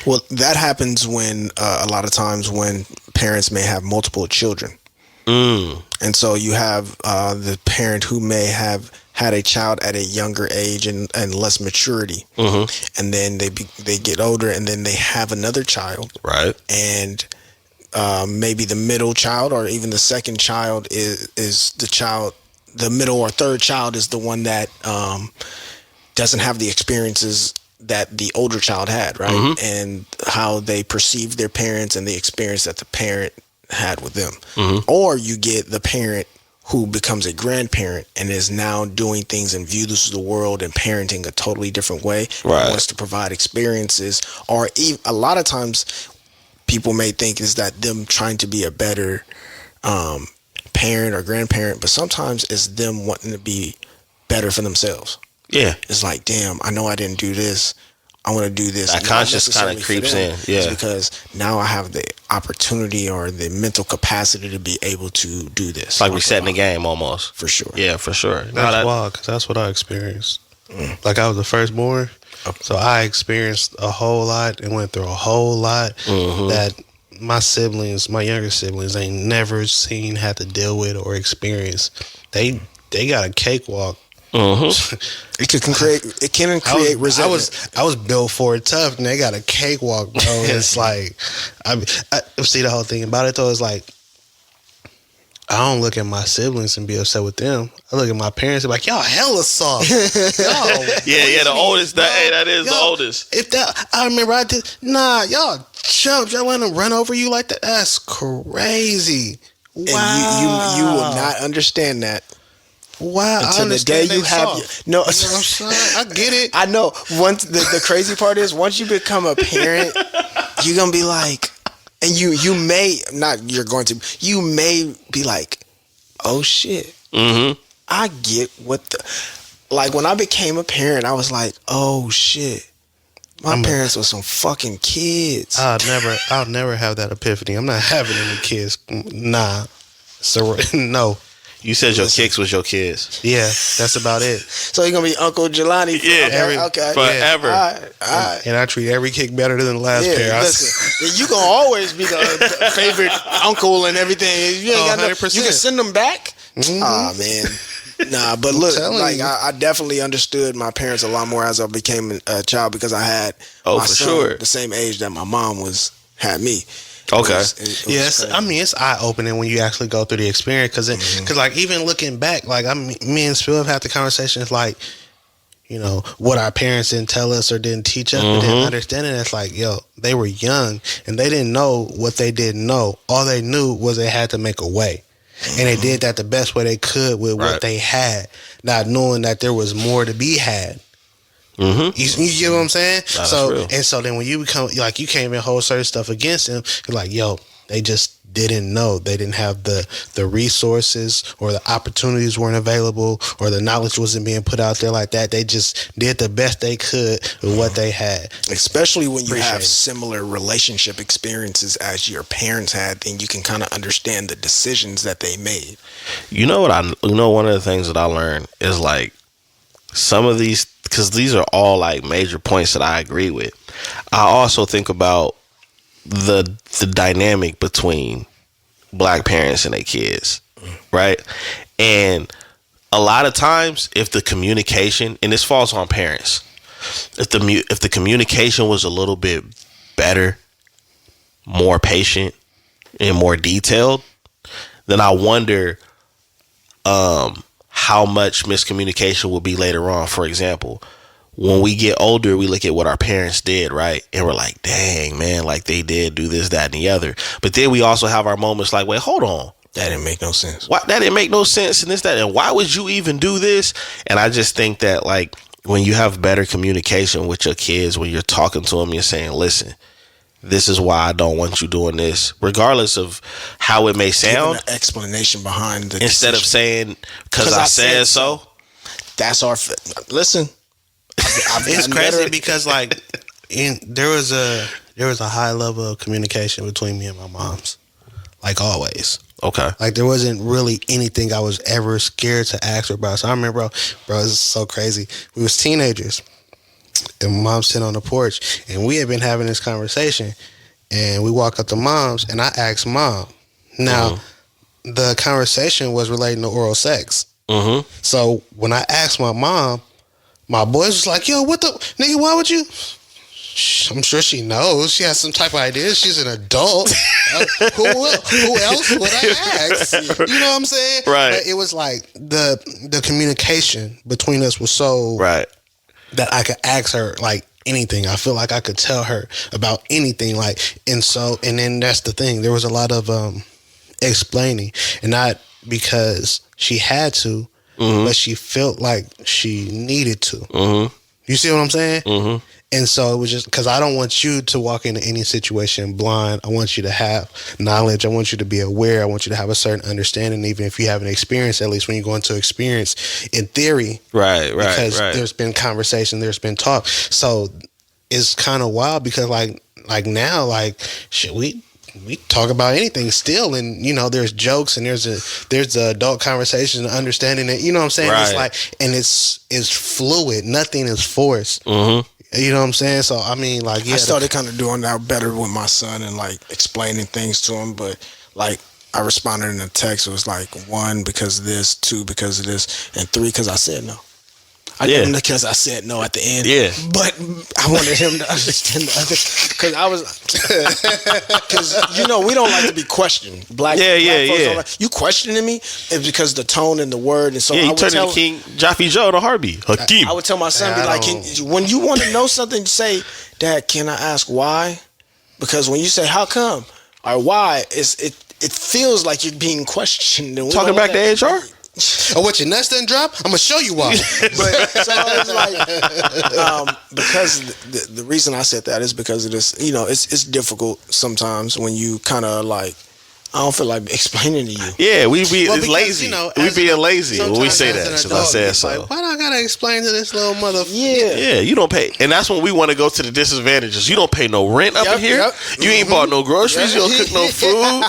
Well, that happens when a lot of times when parents may have multiple children. And so you have the parent who may have had a child at a younger age and less maturity. And then they get older and then they have another child. Right. And maybe the middle child or even the second child is the child, the middle or third child is the one that doesn't have the experiences that the older child had, right? And how they perceive their parents and the experience that the parent had with them. Or you get the parent who becomes a grandparent and is now doing things and views the world and parenting a totally different way. Right. Wants to provide experiences, or even, a lot of times people may think is that them trying to be a better parent or grandparent, but sometimes it's them wanting to be better for themselves. Yeah. It's like, damn, I know I didn't do this. I want to do this. That conscious kind of creeps in. Yeah. It's because now I have the opportunity or the mental capacity to be able to do this. It's like resetting the game almost. For sure. Yeah, for sure. That's wild, because that's what I experienced. Like, I was the firstborn. Okay. So I experienced a whole lot and went through a whole lot that my siblings, my younger siblings, ain't never seen, had to deal with or experience. They got a cakewalk. It can create resentment. I was built for it tough, and they got a cakewalk, bro. It's like, I see the whole thing about it though. It's like, I don't look at my siblings and be upset with them. I look at my parents and be like, y'all hella soft. Yeah, the oldest. That is the oldest. If that, I remember I did. Nah, y'all chumps. Y'all want to run over you like that? That's crazy. Wow. And you will not understand that Wow, until the day you have no. I get it. I know. Once the crazy part is, once you become a parent, you're gonna be like, and you may not. You're going to. You may be like, oh shit. Mm-hmm. I get what the. Like when I became a parent, I was like, oh shit. My parents were some fucking kids. I'll never have that epiphany. I'm not having any kids. Nah. So no. You said your kicks was your kids. Yeah, that's about it. So you're gonna be Uncle Jelani? Okay. Forever. Yeah. All right. And I treat every kick better than the last pair. Listen, you gonna always be the favorite uncle and everything. You ain't got no, you can send them back. Mm-hmm. Man. Nah, but look, like I definitely understood my parents a lot more as I became a child because I had my son the same age that my mom had me. Okay. Yes, I mean it's eye opening when you actually go through the experience because like even looking back, like me and Spill have had the conversations like, you know, what our parents didn't tell us or didn't teach us, but then understanding it's like, yo, they were young and they didn't know what they didn't know. All they knew was they had to make a way. And they did that the best way they could with what they had, not knowing that there was more to be had. Mm-hmm. You get what I'm saying? So then when you become like you can't even hold certain stuff against them, you're like, yo, they just didn't know. They didn't have the resources or the opportunities weren't available or the knowledge wasn't being put out there like that. They just did the best they could with what they had. Especially when you have similar relationship experiences as your parents had, then you can kind of understand the decisions that they made. You know one of the things that I learned is like some of these, because these are all like major points that I agree with. I also think about the dynamic between black parents and their kids, right? And a lot of times, if the communication, and this falls on parents, if the communication was a little bit better, more patient, and more detailed, then I wonder how much miscommunication will be later on. For example, when we get older, we look at what our parents did, right? And we're like, dang, man, like they did do this, that, and the other. But then we also have our moments like, wait, hold on. That didn't make no sense. Why, that didn't make no sense and this, that. And why would you even do this? And I just think that like when you have better communication with your kids, when you're talking to them, you're saying, listen, this is why I don't want you doing this, regardless of how it may sound. Giving an explanation behind the instead decision. of saying, because I said so. That's our... Listen. It's crazy because like there was a high level of communication between me and my moms, like always. Okay. Like there wasn't really anything I was ever scared to ask her about. So I remember, bro, this is so crazy. We was teenagers, and mom's sitting on the porch, and we had been having this conversation, and we walk up to mom's, and I asked mom. Now, the conversation was relating to oral sex. Mm-hmm. So when I asked my mom, my boys was like, yo, what the nigga, why would you? I'm sure she knows. She has some type of idea. She's an adult. Who else would I ask? You know what I'm saying? Right. But it was like the communication between us was so right that I could ask her like anything. I feel like I could tell her about anything. Like, and then that's the thing. There was a lot of explaining, and not because she had to, but she felt like she needed to. Mm-hmm. You see what I'm saying? Mm-hmm. And so it was just because I don't want you to walk into any situation blind. I want you to have knowledge. I want you to be aware. I want you to have a certain understanding, even if you haven't experienced, at least when you go into experience in theory. Right. Because there's been conversation, there's been talk. So it's kind of wild because like now, like, shit, we talk about anything still, and you know there's jokes and there's the adult conversation and understanding it. You know what I'm saying? Right. It's like, and it's fluid. Nothing is forced. Mm-hmm. You know what I'm saying? So I mean, like, yeah, I started kind of doing that better with my son and like explaining things to him. But like I responded in a text. It was like 1 because of this, 2 because of this, and 3 because I said no. I did him because I said no at the end. Yeah. But I wanted him to understand the other, because I was, because you know we don't like to be questioned. Black folks don't like, you questioning me is because the tone and the word, and so I would tell King Jaffe Joe the heartbeat. Hakeem. I would tell my son, be like, when you want to know something, say, Dad, can I ask why? Because when you say how come or why, it feels like you're being questioned. And talking back to HR. Oh, what, your nuts didn't drop? I'm gonna show you why. But so it's like because the reason I said that is because of this. It's difficult sometimes when you kind of like. I don't feel like explaining to you. Yeah, it's lazy. We being lazy when we say that. Because I said so. Like, why do I gotta explain to this little motherfucker? Yeah, you don't pay, and that's when we want to go to the disadvantages. You don't pay no rent up in here. Yep. You ain't bought no groceries. You don't cook no food.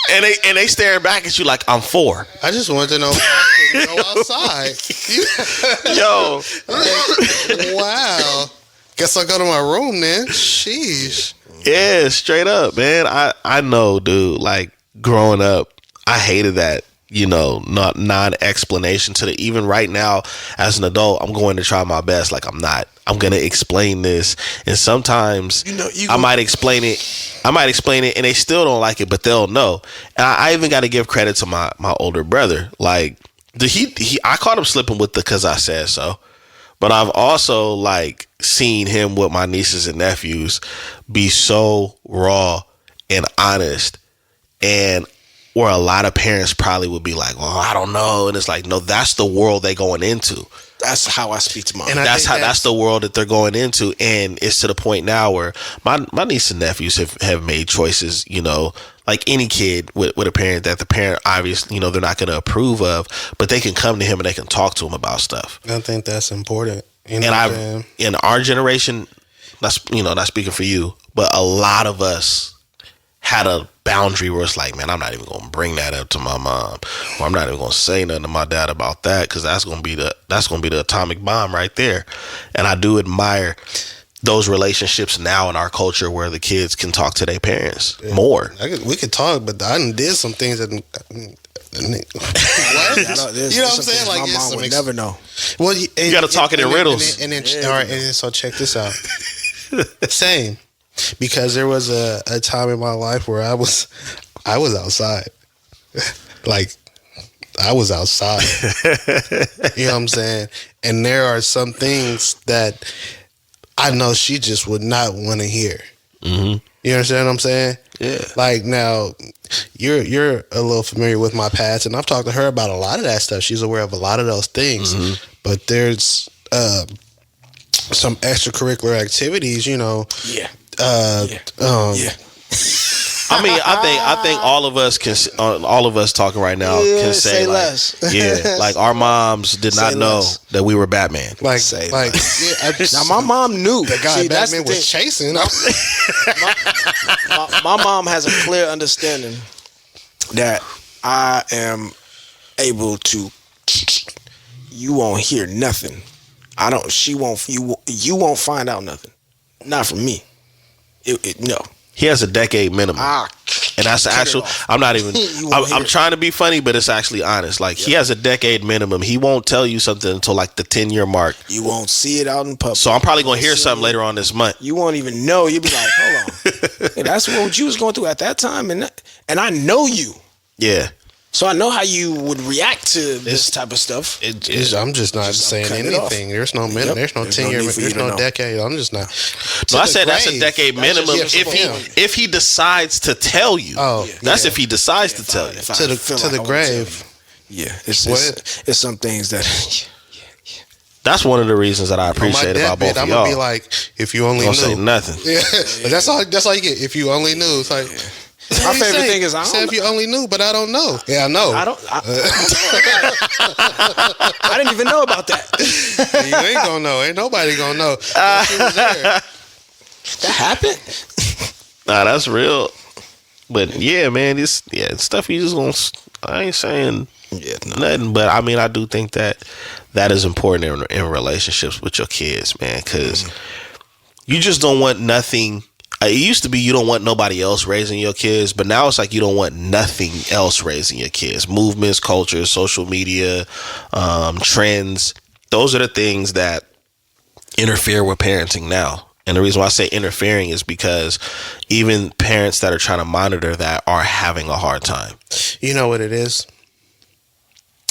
And they staring back at you like I'm 4. I just wanted to know why I couldn't go outside. Yo, wow. Guess I'll go to my room then. Sheesh. Yeah, straight up, man. I know, dude. Like growing up, I hated that. Not non-explanation to the. Even right now, as an adult, I'm going to try my best. Like I'm gonna explain this, and sometimes I might explain it. And they still don't like it, but they'll know. And I even got to give credit to my older brother. Like I caught him slipping with the "cause I said so," but I've also like seen him with my nieces and nephews be so raw and honest, and where a lot of parents probably would be like, well, I don't know. And it's like, no, that's the world they going into. That's how I speak to mom. And that's the world that they're going into. And it's to the point now where my nieces and nephews have made choices, like any kid with a parent that the parent obviously, they're not going to approve of, but they can come to him and they can talk to him about stuff. I think that's important. In our generation, not speaking for you, but a lot of us had a boundary where it's like, man, I'm not even going to bring that up to my mom, or I'm not even going to say nothing to my dad about that, because that's going to be the atomic bomb right there. And I do admire those relationships now in our culture where the kids can talk to their parents more. We could talk, but I did some things that. What? You know what I'm saying? Like, my mom would never know. Well, you got to talk it in riddles. And then, all right, and then so check this out. Same. Because there was a time in my life where I was outside. Like, I was outside. You know what I'm saying? And there are some things that I know she just would not want to hear. Mm-hmm. You understand what I'm saying? Yeah. Like, now, you're a little familiar with my past, and I've talked to her about a lot of that stuff. She's aware of a lot of those things. Mm-hmm. But there's some extracurricular activities, Yeah. I mean, I think all of us talking right now can say like, less. Yeah, like our moms did not know that we were Batman. Like, now my mom knew the guy Batman was chasing. My mom has a clear understanding that I am able to. You won't hear nothing. You won't find out nothing. Not from me. No. He has a decade minimum. And that's actual. I'm not even. I'm trying to be funny, but it's actually honest. Like, he has a decade minimum. He won't tell you something until like the 10-year mark. You won't see it out in public. So I'm probably gonna hear something later on this month. You won't even know. You'll be like, hold on. Hey, that's what you was going through at that time, and I know you. Yeah. So I know how you would react to this type of stuff. I'm just not saying anything. There's no minute. There's no 10-year. There's no decade. I'm just not. No, I said that's a decade minimum if he decides to tell you. That's if he decides to tell you. To the grave. Yeah, it's some things that. That's one of the reasons that I appreciate about both of y'all. I'm gonna be like, if you only knew. Say nothing. Yeah, but that's all you get. If you only knew, it's like. My favorite thing is if you only knew, but I don't know. Yeah, I know. I didn't even know about that. You ain't gonna know. Ain't nobody gonna know. She was there. That happened. Nah, that's real. But yeah, man, it's stuff you just gonna. I ain't saying nothing, but I mean, I do think that is important in relationships with your kids, man, because you just don't want nothing. It used to be you don't want nobody else raising your kids, but now it's like you don't want nothing else raising your kids. Movements, cultures, social media, trends. Those are the things that interfere with parenting now. And the reason why I say interfering is because even parents that are trying to monitor that are having a hard time. You know what it is?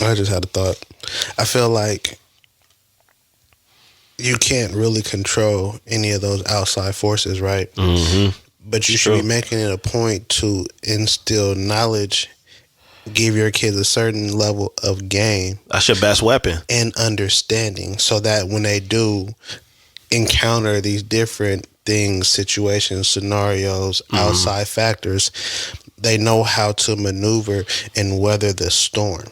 I just had a thought. I feel like you can't really control any of those outside forces, right? Mm-hmm. But you should be making it a point to instill knowledge give your kids a certain level of game. That's your best weapon. And understanding, so that when they do encounter these different things, situations, scenarios, outside factors, they know how to maneuver and weather the storm.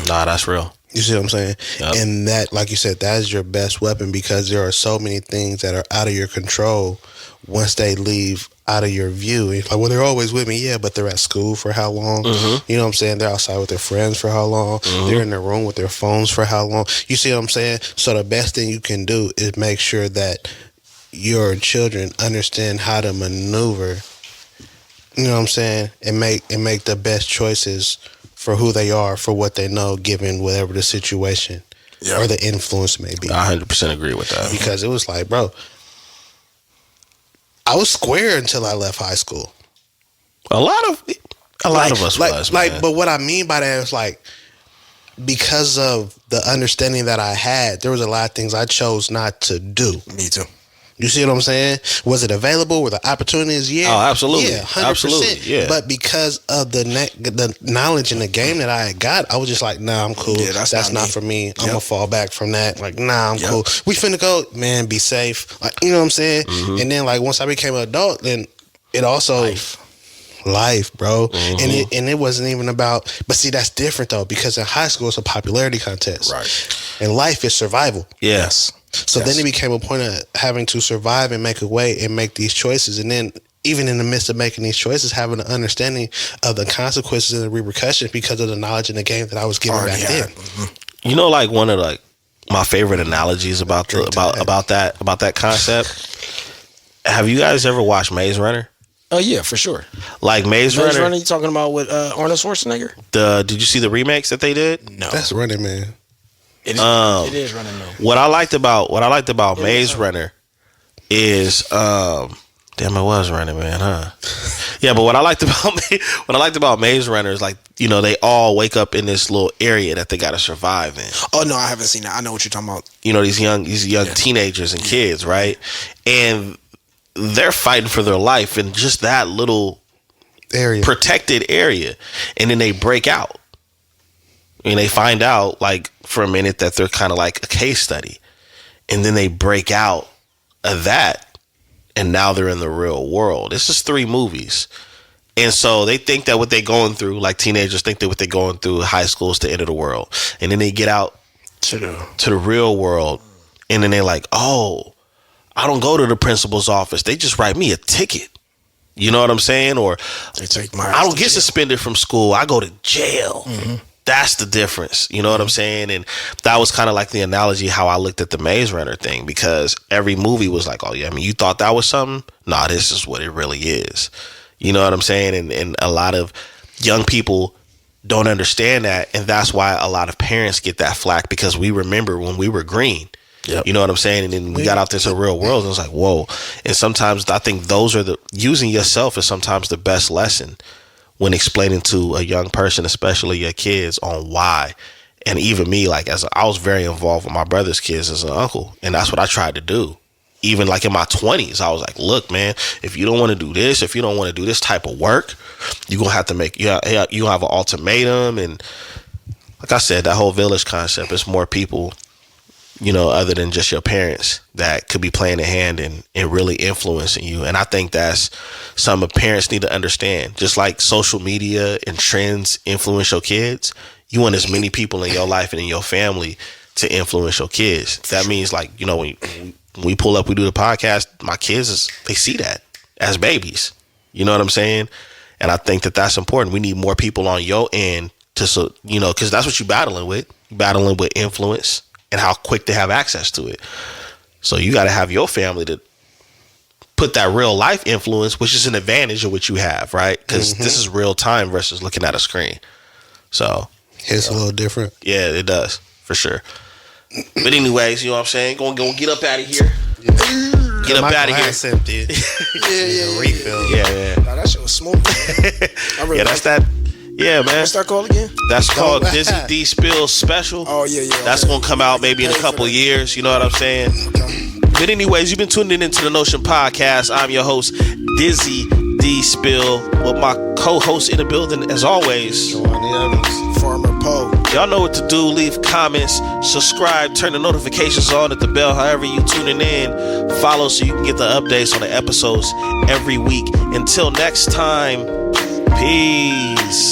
Nah, that's real. You see what I'm saying? Yep. And that, like you said, that is your best weapon, because there are so many things that are out of your control once they leave out of your view. It's like, well, they're always with me. Yeah, but they're at school for how long? You know what I'm saying? They're outside with their friends for how long? They're in their room with their phones for how long? You see what I'm saying? So the best thing you can do is make sure that your children understand how to maneuver, you know what I'm saying, and make the best choices for who they are, for what they know, given whatever the situation or the influence may be. I 100% agree with that. Because it was like, bro, I was square until I left high school. A lot of us was, man. But what I mean by that is, like, because of the understanding that I had, there was a lot of things I chose not to do. Me too. You see what I'm saying? Was it available? Were the opportunities? Yeah. Oh, absolutely. Yeah, 100%. Absolutely, yeah. But because of the knowledge in the game that I had got, I was just like, nah, I'm cool. Yeah, that's not for me. I'm going to fall back from that. Like, nah, I'm cool. We finna go, man, be safe. Like, you know what I'm saying? And then, like, once I became an adult, then it also... Life, bro. And it wasn't even about... But see, that's different, though, because in high school, it's a popularity contest. Right. And life is survival. Yes. So then it became a point of having to survive and make a way and make these choices. And then even in the midst of making these choices, having an understanding of the consequences and the repercussions because of the knowledge in the game that I was given back then. You know, like, one of my favorite analogies about that concept. Have you guys ever watched Maze Runner? Oh yeah, for sure. Like Maze Runner. You talking about with Arnold Schwarzenegger? Did you see the remakes that they did? No, that's Running Man. It is Running Man. What I liked about Maze Runner is damn, it was Running Man, huh? Yeah, but what I liked about Maze Runner is, like, you know, they all wake up in this little area that they got to survive in. Oh no, I haven't seen that. I know what you're talking about. You know, these young teenagers and kids, right? And they're fighting for their life in just that little area, protected area, and then they break out, and they find out, like, for a minute that they're kind of like a case study, and then they break out of that, and now they're in the real world. It's just 3 movies, and so they think that what they're going through, like teenagers think that what they're going through high school is the end of the world, and then they get out to the real world, and then they're like, oh, I don't go to the principal's office. They just write me a ticket. You know what I'm saying? Or I don't get suspended from school. I go to jail. That's the difference. You know what I'm saying? And that was kind of like the analogy how I looked at the Maze Runner thing, because every movie was like, oh yeah, I mean, you thought that was something? Nah, this is what it really is. You know what I'm saying? And a lot of young people don't understand that. And that's why a lot of parents get that flack, because we remember when we were green. Yep. You know what I'm saying? And then we got out into the real world, and it was like, whoa. And sometimes I think using yourself is sometimes the best lesson when explaining to a young person, especially your kids, on why. And even me, like, I was very involved with my brother's kids as an uncle, and that's what I tried to do. Even like in my 20s, I was like, look, man, if you don't want to do this, if you don't want to do this type of work, you're going to have to you have an ultimatum. And like I said, that whole village concept is more people, you know, other than just your parents, that could be playing a hand in really influencing you. And I think that's something parents need to understand. Just like social media and trends influence your kids, you want as many people in your life and in your family to influence your kids. That means, like, you know, when we pull up, we do the podcast, my kids, they see that as babies. You know what I'm saying? And I think that that's important. We need more people on your end to, you know, because that's what you're battling with. You're battling with influence and how quick they have access to it. So you got to have your family to put that real life influence, which is an advantage of what you have, right? Because this is real time versus looking at a screen. So it's a little different. Yeah, it does, for sure. But anyways, you know what I'm saying? Go get up out of here. Yeah. Get up out of here. Empty. yeah. Refill. Yeah. Nah, that shit was smooth. Yeah, that's that. Yeah, man. What's that called again? That's called Dizzy D Spills Special. Oh, yeah. That's going to come out maybe in a couple years. You know what I'm saying? Okay. But anyways, you've been tuning into the Notion Podcast. I'm your host, Dizzy D Spill with my co-host in the building as always, Owens. Former Poe. Y'all know what to do. Leave comments, subscribe, turn the notifications on at the bell. However you tuning in, follow so you can get the updates on the episodes every week. Until next time, peace.